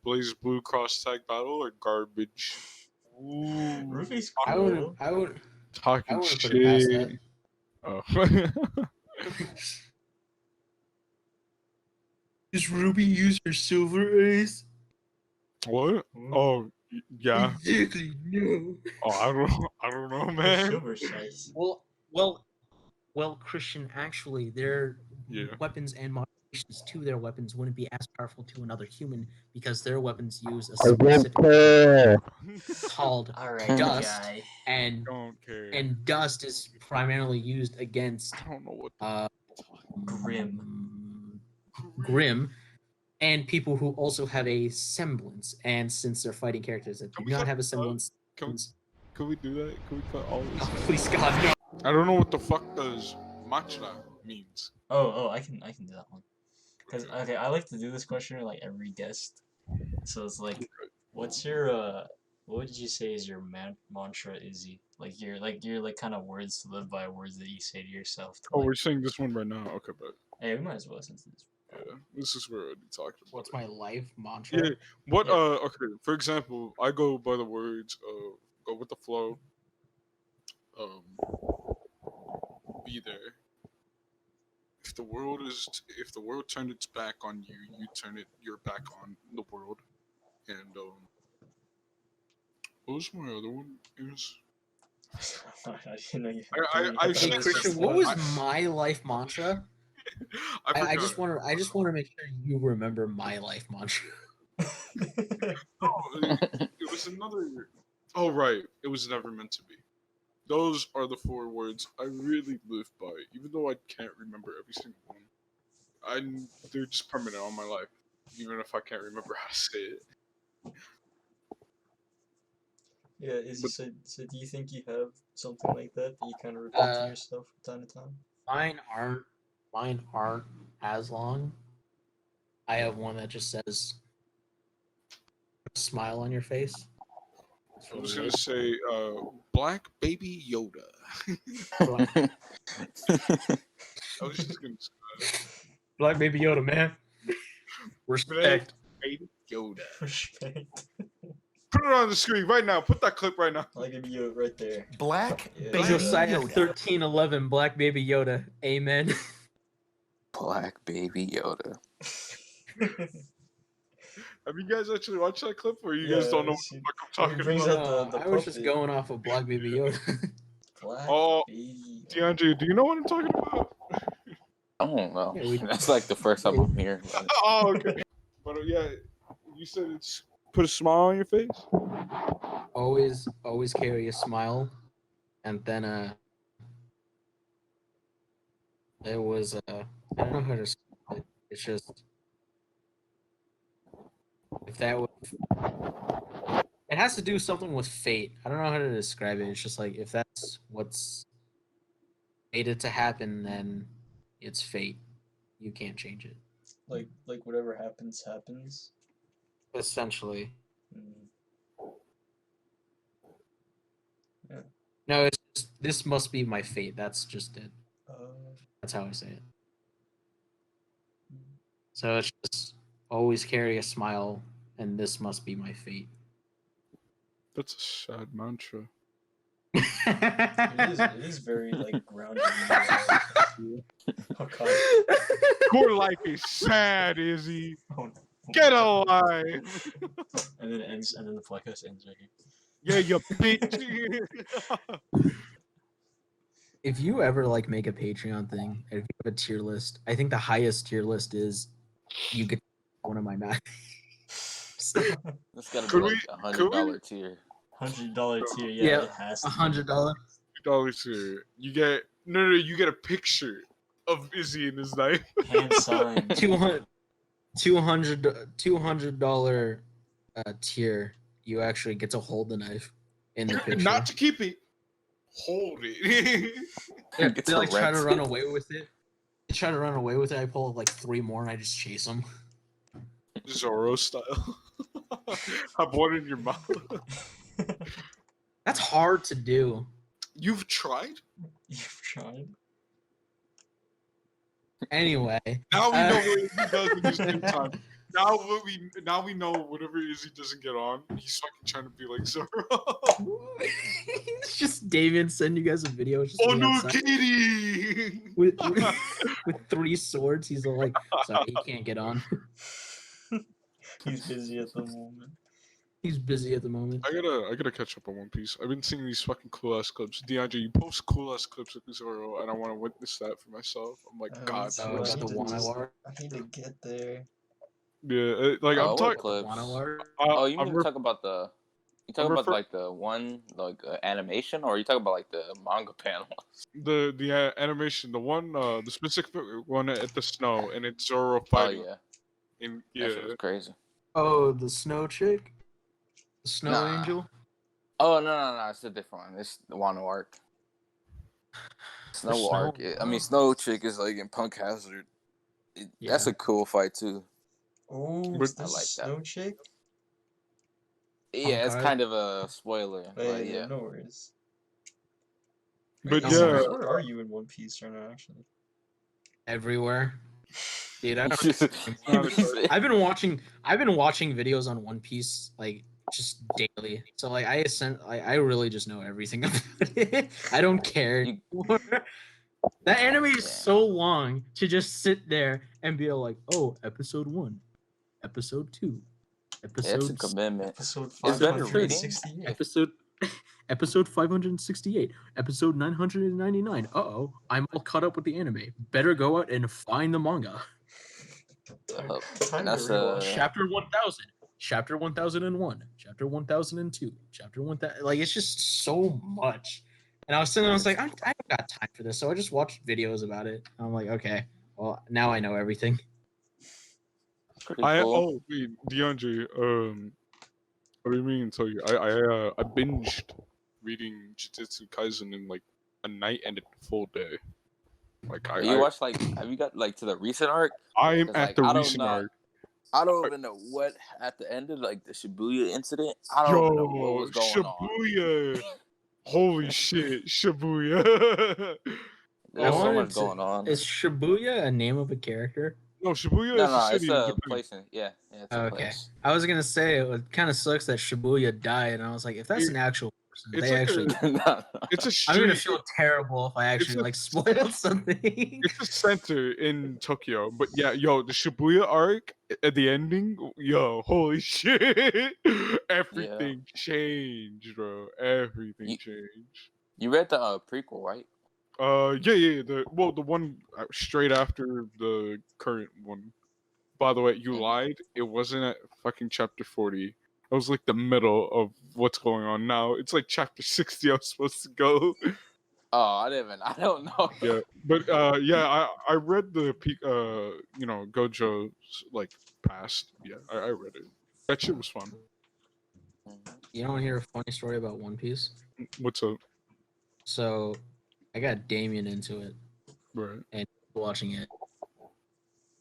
Blaze Blue Cross Tag Battle are garbage. Ooh, Ruby's I wouldn't cool. I would I talking wouldn't put it past that. shit. Oh. Does Ruby use her silver eyes? What? Oh, yeah. Exactly, no. Oh, I don't know, The man. silver size. Well, Christian, actually, their Yeah. weapons and modifications to their weapons wouldn't be as powerful to another human because their weapons use a specific called All right, dust, guy. and Don't care. dust is primarily used against I don't know what the uh, Grim. and people who also have a semblance. And since they're fighting characters that do Can we not cut have a this out? semblance, Can, can we do that? Can we cut all this? oh, out? please God, no. I don't know what the fuck does matcha means. Oh, I can do that one. Cause okay, I like to do this question with, like every guest. So it's like, what's your what would you say is your mantra, Izzy? Like your kind of words to live by, words that you say to yourself. To, Oh, like, we're saying this one right now. Okay, but hey, we might as well since it's yeah, this is where we already talked about What's it. my life mantra? Yeah. What? Yeah. Okay. For example, I go by the words of "go with the flow." Um, be there. If the world turned its back on you, you turn your back on the world. And what was my other one? It was I didn't know you I had that Hey said list of Christian, this what stuff. was I my life mantra? I I forgot. just want to make sure you remember my life mantra. Oh, it was another. Oh right, it was never meant to be. Those are the 4 words I really live by, even though I can't remember every single one. They're just permanent on my life, even if I can't remember how to say it. Yeah, Izzy, so do you think you have something like that you kind of repeat to Uh, yourself from time to time? Mine aren't as long. I have one that just says "smile on your face." It's I was really gonna say, Black Baby Yoda. it. I was just gonna say Black Baby Yoda, man. Black Respect. Baby Yoda. Respect. Put it on the screen right now. Put that clip right now. I'll give you right there. Black Yeah. Baby Josiah Yoda. 1311, Black Baby Yoda. Amen. Black Baby Yoda. Have you guys actually watched that clip, or you Yeah, guys don't know I've what the seen- fuck I'm Well, he talking brings about? up the I was just puppet. going off of Black Baby Yoda. Black Oh, baby. DeAndre, do you know what I'm talking about? I don't know. Yeah, we- That's like the first time I'm hearing about it. Oh, okay. But yeah, you said it's put a smile on your face. always carry a smile, and then there was I don't know how to describe it. It's just if that was, it has to do something with fate. I don't know how to describe it. It's just like if that's what's fated to happen, then it's fate. You can't change it. Like whatever happens, happens. Essentially, Mm. no. It's just this must be my fate. That's just it. Uh, That's how I say it. mm. So it's just always carry a smile, and this must be my fate. That's a sad mantra. It is very like grounded. Oh god. Your life is sad, Izzy. Oh, no. Get alive. And then it ends, and then the podcast ends right here. Yeah, you bitch. If you ever like make a Patreon thing, and if you have a tier list, I think the highest tier list is you get one of my knives. That's gotta be Could like we- $100 tier. $100 tier, yeah, Yeah, it has to. $100. $2 here. You get no. You get a picture of Izzy and his knife. Hand signed. $200 tier. You actually get to hold the knife in the picture. Not to keep it. Hold it. Yeah, Get they to like try to rent run it. away with it. They try to run away with it. I pull like 3 more and I just chase them. Zorro style. Have one in your mouth. That's hard to do. You've tried? You've tried. Anyway, Now we Uh, know what Izzy does in his free time. Now we know whatever Izzy doesn't get on, he's fucking trying to be like Zorro. it's just David send you guys a video. It's just Oh me no, outside kitty! with 3 swords. He's all like, sorry, he can't get on. He's busy at the moment. He's busy at the moment. I gotta catch up on One Piece. I've been seeing these fucking cool ass clips. DeAndre, you post cool ass clips of Zorro, and I want to witness that for myself. I'm like, God, Let's see Oh, what about I the need to Wano do. art? I need to get there. yeah, like Oh, I'm what talking. clips? Wano art? Oh, you mean I'm to talk about the? You talk I'm about refer- like the one like animation, or you talk about like the manga panel? the animation, the one, the specific one at the snow, and it's Zorro Oh fighting. yeah, And that shit was crazy. Oh, the snow chick? The snow Nah. angel? Oh no, it's a different one. It's the Wano arc. Snow Snow- arc. I mean, Snow Chick is like in Punk Hazard. That's Yeah. a cool fight too. Oh, But- is I this like that. Snow Chick? Yeah, it's Punk kind of a spoiler. Oh, But yeah, yeah. no worries. But Izzy, yeah, where are you in One Piece right now, actually? Everywhere. Dude, I don't Honestly. I've been watching videos on One Piece like just daily. So like I really just know everything about it. I don't care You- anymore. That anime is Yeah. so long to just sit there and be like, oh, episode 1, episode 2, Yeah, it's a episode commitment. Episode It's better 568. episode 568, episode 999. Uh-oh, I'm all caught up with the anime. Better go out and find the manga. Time And to that's rewatch. Chapter 1000, chapter 1001, chapter 1002, chapter 1000. Like, it's just so much. And I was sitting there, I was like, I don't got time for this. So I just watched videos about it. I'm like, okay, well, now I know everything. Pretty cool. Wait, DeAndre, what do you mean tell you? I binged reading Jujutsu Kaisen in like a night and a full day. Like You watch like, have you got like to the recent arc? I'm 'Cause, at like, the I don't recent know. arc. I don't even know what at the end of like the Shibuya incident. I don't even know what was going on. Shibuya. Holy shit, Shibuya. There's so wanted much to- going on. Is Shibuya a name of a character? No, Shibuya No, is a no, city it's in a Japan. place. Yeah, it's a Okay. place. I was gonna say it kind of sucks that Shibuya died, and I was like, if that's an actual person, It's they like actually. It's a I'm gonna street. feel terrible if I actually a- like spoiled something. It's a center in Tokyo, but yeah, yo, the Shibuya arc at the ending, yo, holy shit, everything changed, bro. Everything You- changed. You read the prequel, right? Yeah. The one straight after the current one. By the way, you lied. It wasn't at fucking chapter 40. It was like the middle of what's going on now. It's like chapter 60. I was supposed to go. Oh, I don't know. Yeah, but yeah, I read the peak, Gojo's like past. Yeah, I read it. That shit was fun. You don't hear a funny story about One Piece? What's up? So, I got Damien into it, Right. and watching it,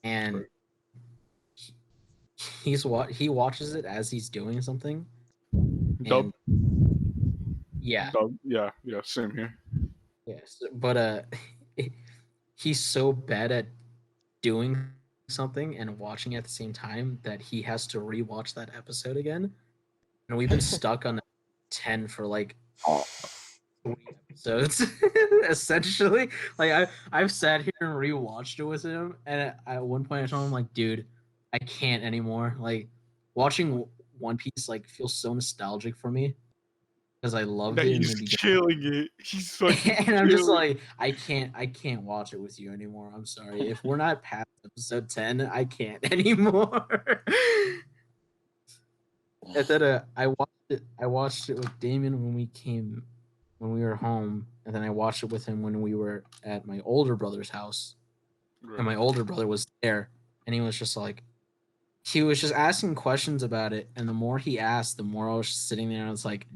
and Right. he watches it as he's doing something. Dub. Yeah. Dub. Yeah. Same here. Yes, but he's so bad at doing something and watching at the same time that he has to rewatch that episode again. And we've been stuck on 10 for like 3 episodes, essentially. Like I've sat here and rewatched it with him, and at one point I told him like, dude, I can't anymore. Like watching One Piece like feels so nostalgic for me because I loved That it in the he's beginning. killing it. He's fucking. And I'm just killing like, I can't watch it with you anymore. I'm sorry. If we're not past episode 10, I can't anymore. And then I watched it with Damien when we were home, and then I watched it with him when we were at my older brother's house. Right. And my older brother was there, and he was just asking questions about it, and the more he asked, the more I was just sitting there and I was like,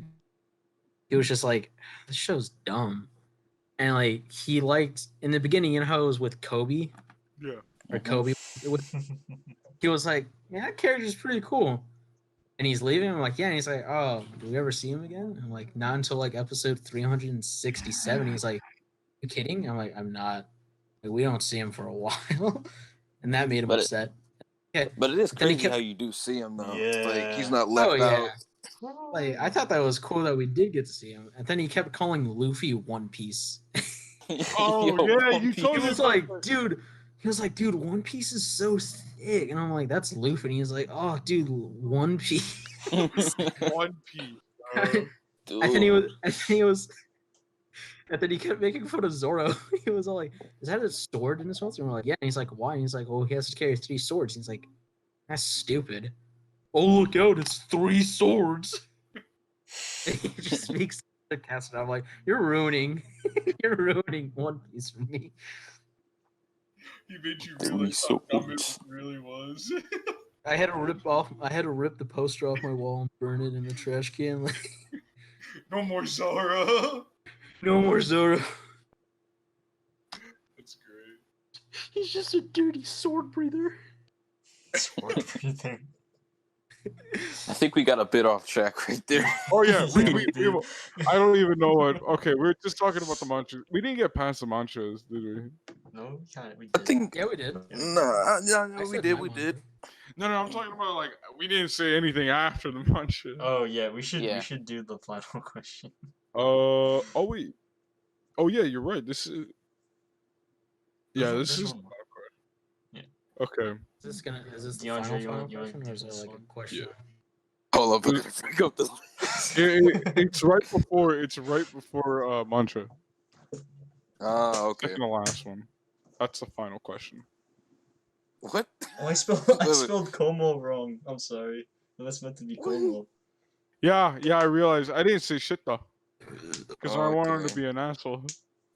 he was just like, this show's dumb. And like he liked in the beginning, you know how it was with Kobe? Yeah. Or Kobe. He was like, yeah, that character's pretty cool. And he's leaving. I'm like, yeah. And he's like, oh, do we ever see him again? I'm like, not until like episode 367. He's like, you kidding? I'm like, I'm not. Like, we don't see him for a while. And that made him upset. But it is Then he crazy kept- how you do see him though. Yeah. Like he's not left Oh, yeah. out. Like, I thought that was cool that we did get to see him. And then he kept calling Luffy One Piece. Oh, yeah, you told He me was about like, that. dude, One Piece is so thick. And I'm like, that's Luffy. And he's like, oh, dude, One Piece. One Piece. Bro. And then he kept making fun of Zoro. He was all like, is that a sword in his mouth? And we're like, yeah. And he's like, why? And he's like, oh, he has to carry 3 swords. And he's like, that's stupid. Oh, look out, it's 3 swords. And he just speaks the cast, and I'm like, you're ruining One Piece for me. He made you realize how dumb it really was. I had to rip the poster off my wall and burn it in the trash can. Like, No more Zoro. no more Zoro. That's great. He's just a dirty sword breather. Sword breathing. I think we got a bit off track right there. Oh yeah, We did. I don't even know what. Okay, we're just talking about the mantras. We didn't get past the mantras, did we? No, we can't. We I did. think Yeah, we did. no, I we said did, my we one. did. No, I'm talking about like we didn't say anything after the mantra. Oh yeah, we should do the final question. Oh wait. Oh yeah, you're right. This is. Yeah, this is. one. Yeah. Okay. Is this the DeAndre, final you wanna question, or is do there this like a one? question? Yeah. Hold up, I gotta bring up the It's right before. It's right before mantra. Oh, okay. Second to last one. That's the final question. What? Oh, I spelled Como wrong. I'm sorry. That's meant to be Como. Yeah, I realized. I didn't say shit though. Because I want him to be an asshole.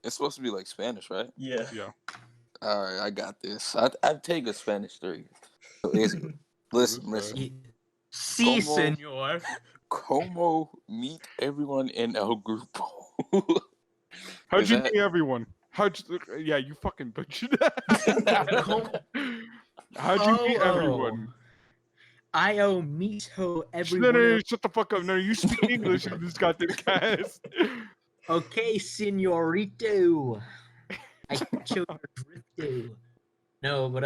It's supposed to be like Spanish, right? Yeah. Yeah. All right, I got this. I've taken Spanish 3. So Izzy, listen. Si, Como- senor. Como meet everyone in El Grupo? How'd Is you that- meet everyone? Yeah, you fucking butchered that. How'd you meet everyone? Io mito No, everyone. shut the fuck up. No, you speak English in this goddamn cast. Okay, senorito. I catch your drifto. No, but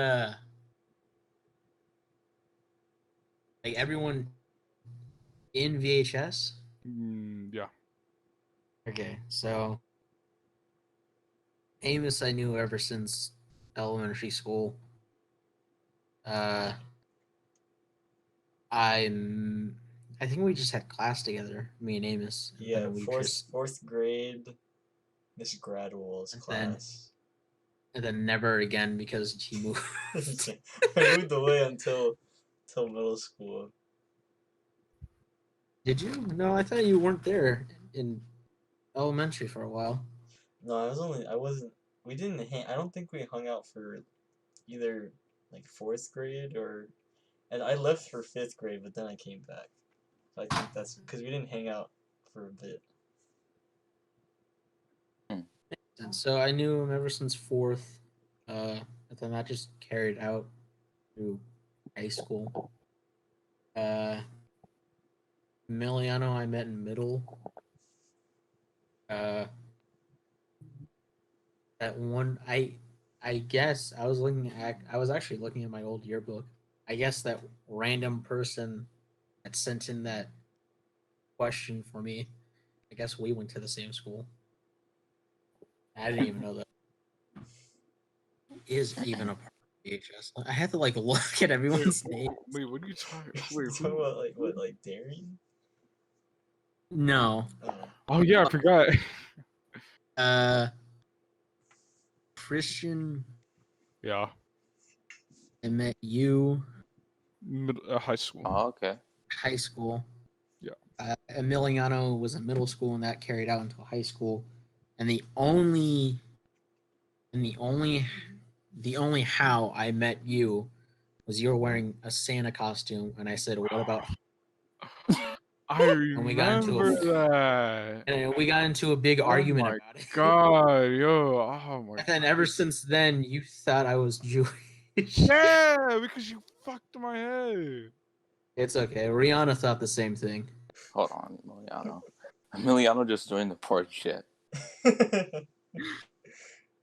like everyone in VHS. Yeah. Okay, so Amos I knew ever since elementary school. I think we just had class together, me and Amos. And Yeah, then we fourth grade, Miss Gradwell's class. And then never again because he moved. I moved away until middle school. Did you? No, I thought you weren't there in elementary for a while. No, I wasn't. We didn't hang. I don't think we hung out for either like fourth grade or, and I left for fifth grade, but then I came back. So I think that's because we didn't hang out for a bit. And so I knew him ever since fourth. And then that just carried out through high school. Emiliano I met in middle. That one I guess I was actually looking at my old yearbook. I guess that random person that sent in that question for me, I guess we went to the same school. I didn't even know that is even a part of VHS. I had to like look at everyone's name. Wait, what are you talking? You Wait, talking who? about like what, like Darian? No. Oh yeah, I forgot. Christian, Yeah, I met you high school. Oh, okay. high school. Yeah. Emiliano was in middle school, and that carried out until high school. And the only how I met you was you were wearing a Santa costume, and I said, "What about?" I And we got into remember that. and we got into a big Oh argument my about it. God, yo, oh my. And then ever since then, you thought I was Jewish. Yeah, because you fucked my head. It's okay. Rihanna thought the same thing. Hold on, Emiliano. Emiliano just joined the party chat.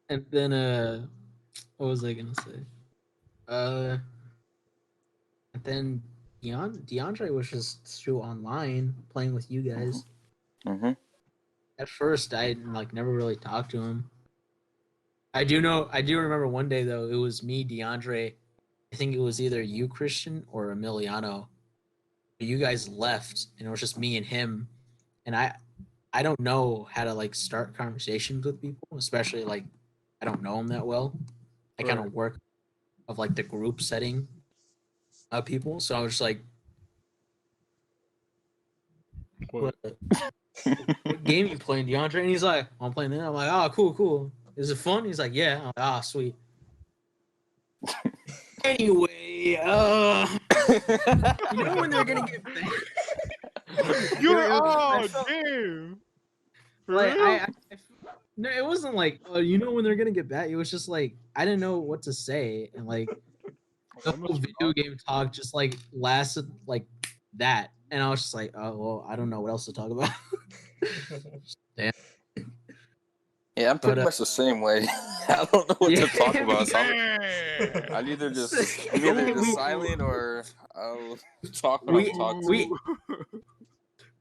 And then what was I gonna say? And then DeAndre was just through online playing with you guys. Mm-hmm. At first, I like never really talked to him. I do remember one day though, it was me, DeAndre. I think it was either you, Christian, or Emiliano. You guys left, and it was just me and him. And I don't know how to like start conversations with people, especially like I don't know them that well. I kind of work of like the group setting of people, so I was just like, What? what game you playing, DeAndre? And he's like, I'm playing that. I'm like, oh, cool. Is it fun? He's like, yeah. I'm like, ah, sweet. Anyway, you know when they're gonna get back? You're I damn. like no, it wasn't like, oh, you know when they're gonna get back. It was just like I didn't know what to say, and like the whole video game talk just like lasted like that, and I was just like, oh well, I don't know what else to talk about. Damn. Yeah, I'm pretty much the same way. I don't know what to talk about. So Damn. I'm either just silent or I'll talk when I'm talking to.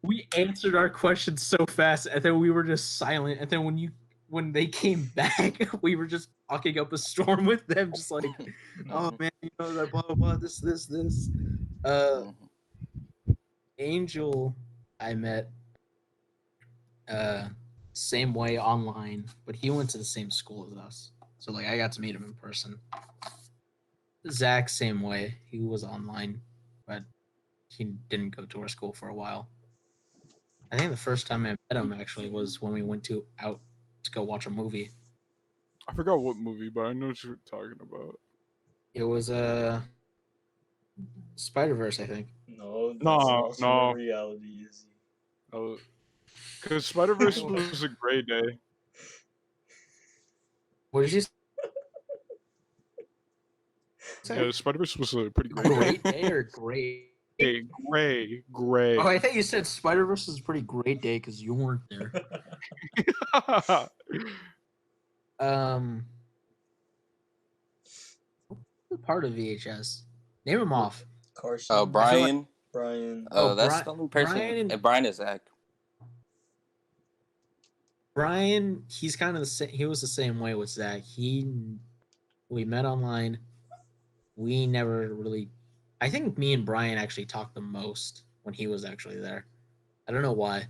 We answered our questions so fast, and then we were just silent. And then when they came back, we were just talking up a storm with them, just like, oh man, you know that blah blah blah, this. Angel, I met same way online, but he went to the same school as us, so like I got to meet him in person. Zach, same way, he was online, but he didn't go to our school for a while. I think the first time I met him actually was when we went out to go watch a movie. I forgot what movie, but I know what you're talking about. It was Spider-Verse, I think. No, that's No, an alternate no. reality, Izzy. Because Spider-Verse was a great day. What did you say? Yeah, Spider-Verse was a pretty great Great day. day or great? Hey, gray. Oh, I thought you said Spider-Verse was a pretty great day because you weren't there. What part of VHS? Name them off. Carson. Brian. Brian. That's the only person. Brian- Brian is Zach. Brian, he's kind of the same. He was the same way with Zach. We met online. We never really. I think me and Brian actually talked the most when he was actually there. I don't know why.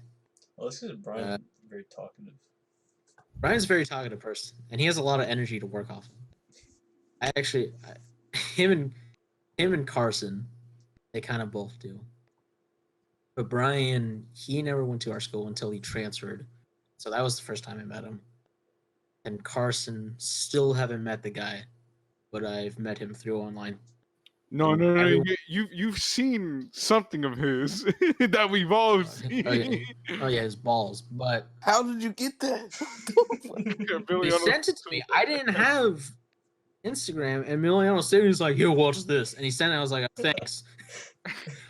Well, this is Brian. Very talkative. Brian's a very talkative person, and he has a lot of energy to work off. Him and Carson, they kind of both do. But Brian, he never went to our school until he transferred. So that was the first time I met him. And Carson, still haven't met the guy, but I've met him through online. No. You've seen something of his that we've all seen. Oh yeah, his balls. But How did you get that? he sent it to me. I didn't have Instagram, and Emiliano said he was like, "Here, watch this," and he sent it. I was like, "Thanks."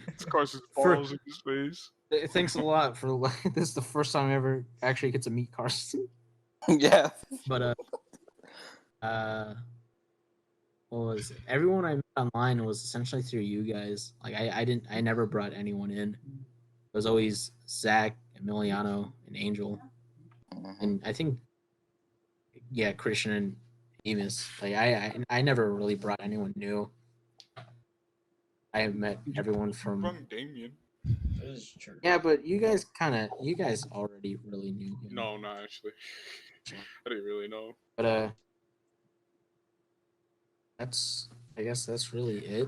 It's Carson's balls in his face. Thanks a lot for this. Is the first time I ever actually get to meet Carson. Yeah. But what was it? Everyone I met online was essentially through you guys. Like I never brought anyone in. It was always Zach, Emiliano, and Angel, and I think Christian and Amos. Like I never really brought anyone new. I have met everyone from Damien. That is true. Yeah, but you guys already really knew him. No, not actually. I didn't really know. But I guess that's really it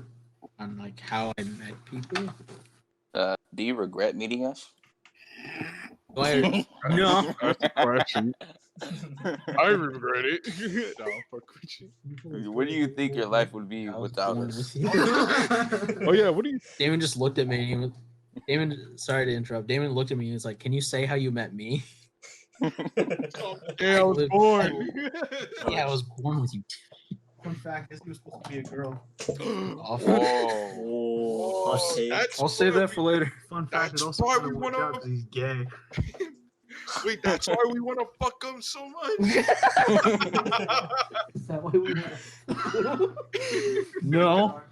on like how I met people. Do you regret meeting us? No. That's a question. I regret it. No, fuck with you. What do you think your life would be without us? Oh yeah, what do you? Damon just looked at me. And Damon, sorry to interrupt. Damon looked at me and was like, "Can you say how you met me?" Yeah, I was born. Yeah, I was born with you. Fun fact is he was supposed to be a girl. Oh, I'll save that for later. Fun fact, it That's also why kinda we worked wanna- out 'cause he's gay. Wait, that's why we want to fuck him so much. Is that why we No.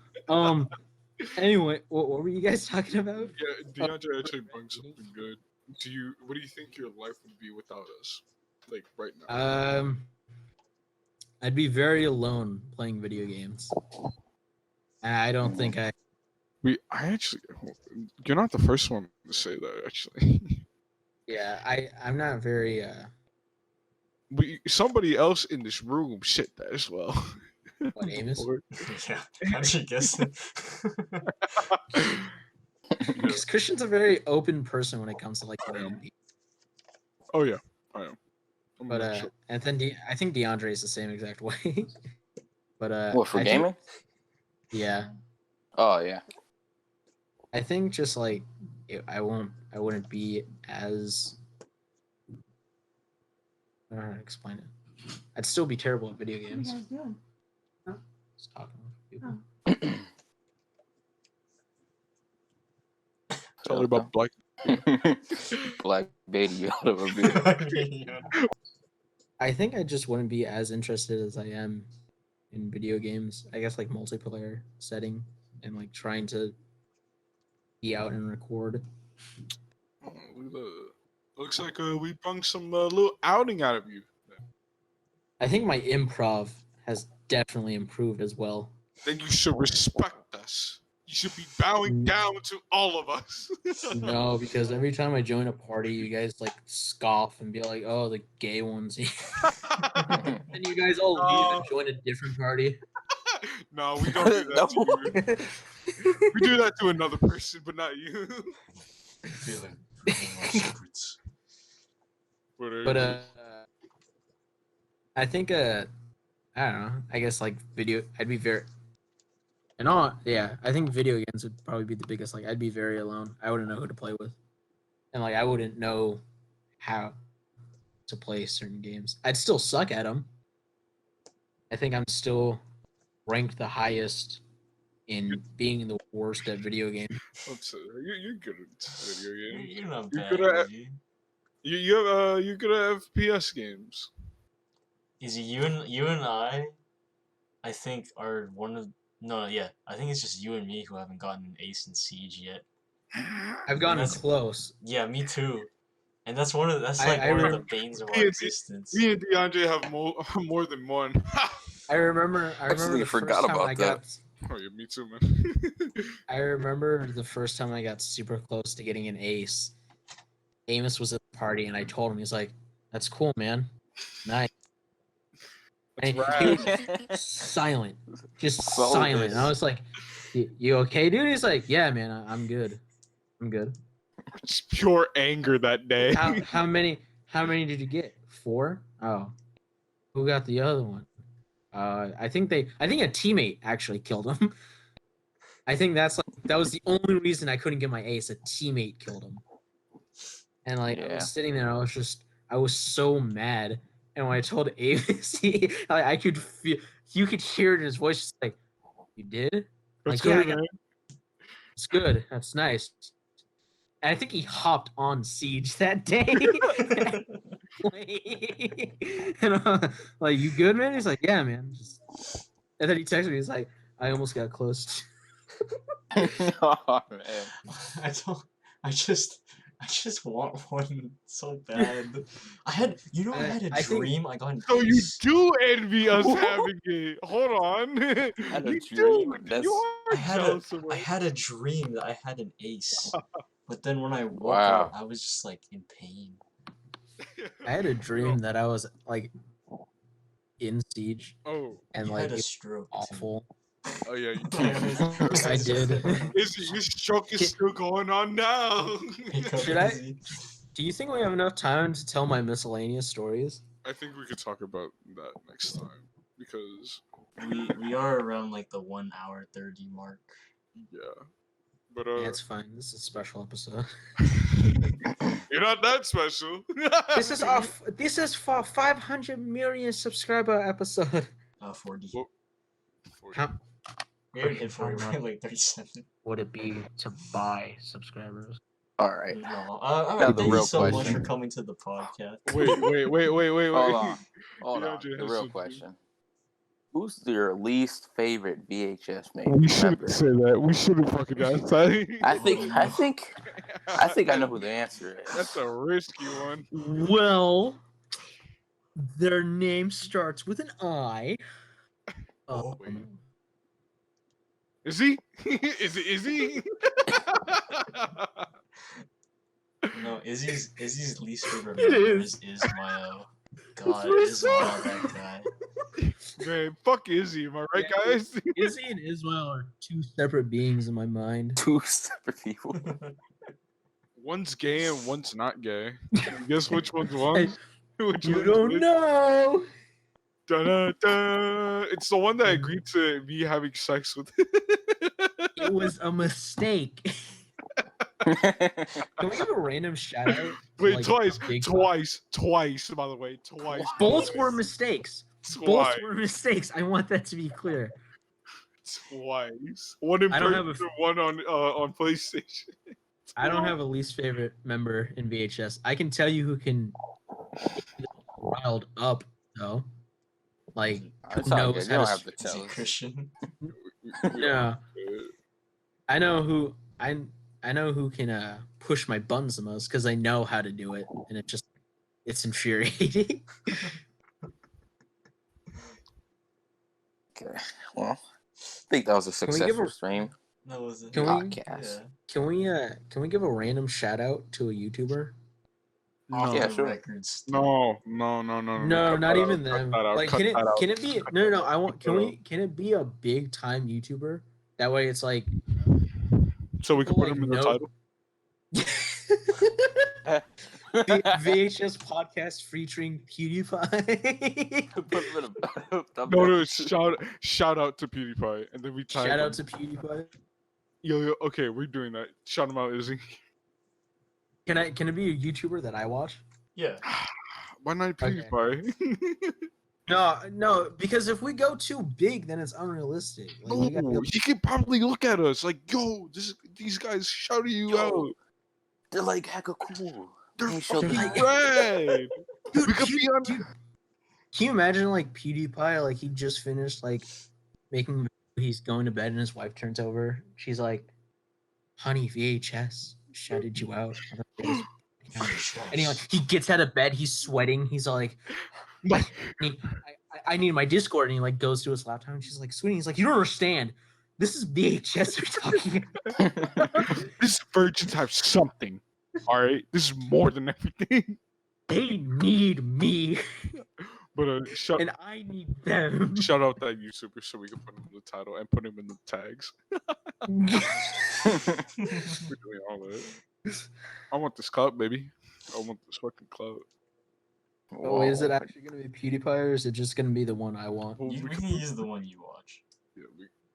Anyway, what were you guys talking about? Yeah, DeAndre actually brings something good. What do you think your life would be without us? Like right now. I'd be very alone playing video games. I don't think You're not the first one to say that, actually. Yeah, I'm not very Somebody else in this room said that as well. what, Amos? Yeah, how'd you guess it? Because Christian's a very open person when it comes to like meeting people. Oh yeah, I am. But and then I think DeAndre is the same exact way. But What, for gaming? Yeah. Oh yeah. I think just like I wouldn't be as I don't know how to explain it. I'd still be terrible at video games. What are you guys doing? Just talking with people. Tell her about Black. Black baby automobile. I think I just wouldn't be as interested as I am in video games. I guess like multiplayer setting and like trying to be out and record. Oh, looks like we brung some little outing out of you. I think my improv has definitely improved as well. Then you should respect us. You should be bowing down to all of us. No, because every time I join a party, you guys like scoff and be like, "Oh, the gay ones." And you guys all leave and join a different party. No, we don't do that to you. We do that to another person, but not you. But I think I don't know. I guess like video. I'd be very. And all, yeah, I think video games would probably be the biggest. Like, I'd be very alone. I wouldn't know who to play with, and like I wouldn't know how to play certain games. I'd still suck at them. I think I'm still ranked the highest in being the worst at video games. You're good at video games. You're not You're bad. good at Izzy. you're good at FPS games. Izzy, you and I think are one of I think it's just you and me who haven't gotten an ace in Siege yet. I've gotten That's- close. Yeah, me too. And that's one of I one of remember- the banes of Me our and existence. Me and DeAndre have more than one. I remember Actually, the forgot first time about I that. got. Oh yeah, me too, man. I remember the first time I got super close to getting an ace. Amos was at the party, and I told him, he's like, "That's cool, man. Nice." That's And he was silent, just So silent. this- And I was like, "You okay, dude?" He's like, "Yeah, man, I'm good. I'm good." Just pure anger that day. How many did you get? 4? Oh, who got the other one? I think a teammate actually killed him. I think that was the only reason I couldn't get my ace. A teammate killed him, and like I Yeah. was sitting there, I was so mad. And when I told Amos, I could feel, you could hear it in his voice, just like, "You did?" That's Like, yeah, I good, got- man. It's good. That's nice. And I think he hopped on Siege that day. And like, "You good, man?" He's like, "Yeah, man." And then he texted me. He's like, "I almost got close." Oh man. I just want one so bad. I had a I think- dream. I got an So you ace. do envy us having it. Hold on. Had a You dream? do. That's- You are I had jealous of I us. had a dream that I had an ace, but then when I woke Wow. up, I was just like in pain. I had a dream that I was like in Siege Oh, and You like had a it's stroke. awful. oh yeah. You I did. Your stroke is still going on now. Should I- Do you think we have enough time to tell my miscellaneous stories? I think we could talk about that next time because We are around like the 1 hour 30 mark. yeah. But Yeah, it's fine. This is a special episode. you're not that special. This is for 500 million subscriber episode. 40. Well, How We haven't hit 40. We're at like 37. would it be to buy subscribers? All right. No. Now the Thank real you so much question. for coming to the podcast. Wait. Hold on. Hold on. DeAndre The has real something. question. Who's your least favorite VHS We member? shouldn't say that. We shouldn't fucking ask that. I think I know who the answer is. That's a risky one. Well, their name starts with an I. Oh, wait. Is he? Is he? No, Izzy's least favorite It member is. is Ismael. God, It's Ismael, that guy. Man, fuck Izzy, am I right, Yeah. guys? Izzy and Ismail are two separate beings in my mind. Two separate people. One's gay and one's not gay. Guess which one's one? Which You one's don't which? know. Dun-dun-dun. It's the one that agreed to me having sex with. It was a mistake. Can we give a random shout out? to, Wait, like, twice, a big- twice. By the way, twice. Both were mistakes. Twice. Both were mistakes. I want that to be clear. Twice. One in I don't have person, a- one on PlayStation. I don't have a least favorite member in VHS. I can tell you who can riled up though. Like who It's all knows good. You how don't to have to Is tell he us. Christian? yeah. I know who can push my buttons the most because I know how to do it, and it's infuriating. Okay. Well, I think that was a we give successful a- stream. That was it. Can we- Podcast. Yeah. Can we give a random shout out to a YouTuber? Off Yeah, the sure. records. No. No, Cut not that even out, them. cut that out, Like, cut can it that out. can it be? No. I want. Can that we? Can it be a big time YouTuber? That way, it's like So we can People, put him like, in the know- title. The VHS podcast featuring PewDiePie. Put a little No, shout out to PewDiePie, and then we tag Shout him. out to PewDiePie. Yo, okay, we're doing that. Shout him out, Izzy. Can it be a YouTuber that I watch? Yeah. Why not Okay. PewDiePie? No, because if we go too big, then it's unrealistic. Like, we gotta No, go- he could probably look at us like, yo, these guys shouting you out. They're like hecka cool. They're They show fucking the- rad. Dude, We could be on. dude, can you imagine like PewDiePie? Like he just finished like making. He's going to bed and his wife turns over. She's like, "Honey, VHS shouted you out." And he gets out of bed. He's sweating. He's all like, I need my Discord. And he like goes to his laptop. And she's like, "Sweetie," he's like, "You don't understand. This is VHS we're talking about. These virgins have something. All right, this is more than everything. They need me, But shout and I need them." shout out that YouTuber so we can put him in the title and put him in the tags. We're doing all that. I want this clout, baby. I want this fucking clout. Oh, is it actually gonna be PewDiePie, or is it just gonna be the one I want? Well, We we can could- use the one you watch. yeah,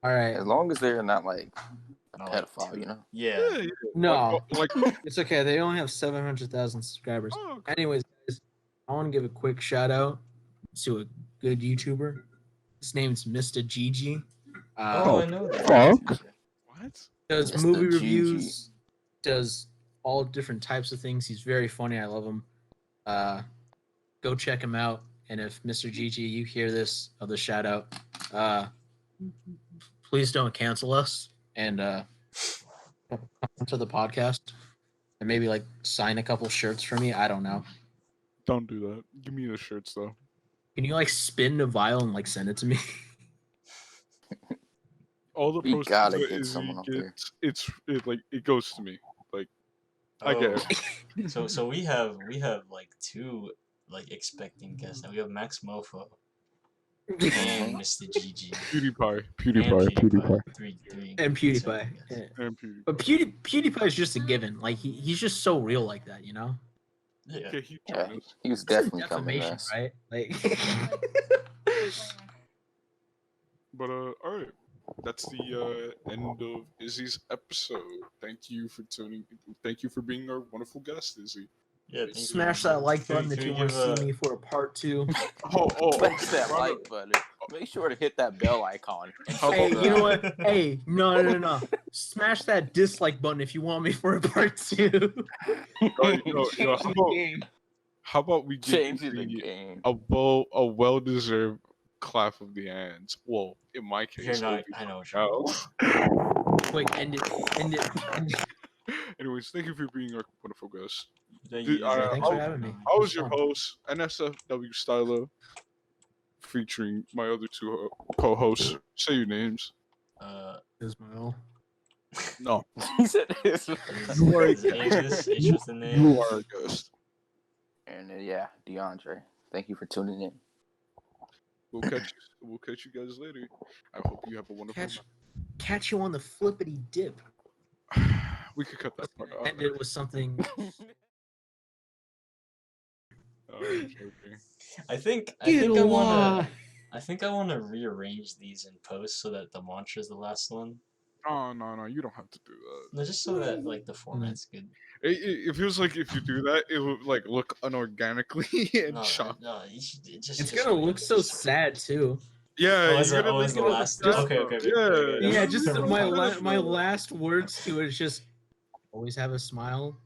All right, As long as they're not like a Not like pedophile, two. you know. Yeah. yeah. no, Like, it's okay. They only have 700,000 subscribers. oh, okay. Anyways, guys, I want to give a quick shout out to a good YouTuber. His name's Mista GG. Oh, I know that. fuck. What? Does Mr. movie GG. reviews, does all different types of things. He's very funny. I love him. Go check him out. And if Mr. GG, you hear this other shout out, please don't cancel us and come to the podcast and maybe like sign a couple shirts for me. I don't know. Don't do that. Give me the shirts though. Can you like spin a vial and like send it to me? All the We proceeds gotta that get Izzy someone up there. gets, it goes to me. Like, I get it. So we have like two like expecting guests now. We have Max Mofo and Mr. GG. PewDiePie. And Three. And PewDiePie. second guest. Yeah. And PewDiePie. But PewDiePie is just a given. Like he's just so real like that, you know? Yeah. Okay, he Yeah, joined us. he was It's a definitely coming defamation, us. right? Like But all right. That's the end of Izzy's episode. Thank you for tuning. Thank you for being our wonderful guest, Izzy. Yeah. thank you. smash that like button if Can you we want to give see me for a part 2. Smash that Run like button. Make sure to hit that bell icon. And How Hey, about you that? know what? Hey, no. Smash that dislike button if you want me for a part 2. How about we give changing the Izzy game. a well-deserved clap of the hands? Well, in my case, You're not. it'll be I know what you're out. Wait, end it. Anyways, thank you for being our wonderful guest. Thank Dude, you. Thanks for having me. I was It your was fun. host, NSFW Stylo, featuring my other two co-hosts. Say your names. Ismail. No, He said this. You are a Is H with the name? you are a guest. And yeah, DeAndre. Thank you for tuning in. We'll catch you guys later. I hope you have a wonderful Catch you on the flippity dip. night. We could cut that part out. End it with something. Oh, I'm joking. I think I wanna rearrange these in post so that the mantra is the last one. No, you don't have to do that. No, just so that like the format's good. It feels like if you do that, it would like look unorganically and No, shock. no, it just. It's gonna look so sad too. Yeah, Oh, is you're it? gonna Oh, make is the it look last? just- Okay. Yeah. Yeah, just Yeah. my last words to it is just always have a smile.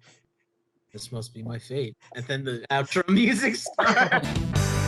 This must be my fate. And then the outro music starts.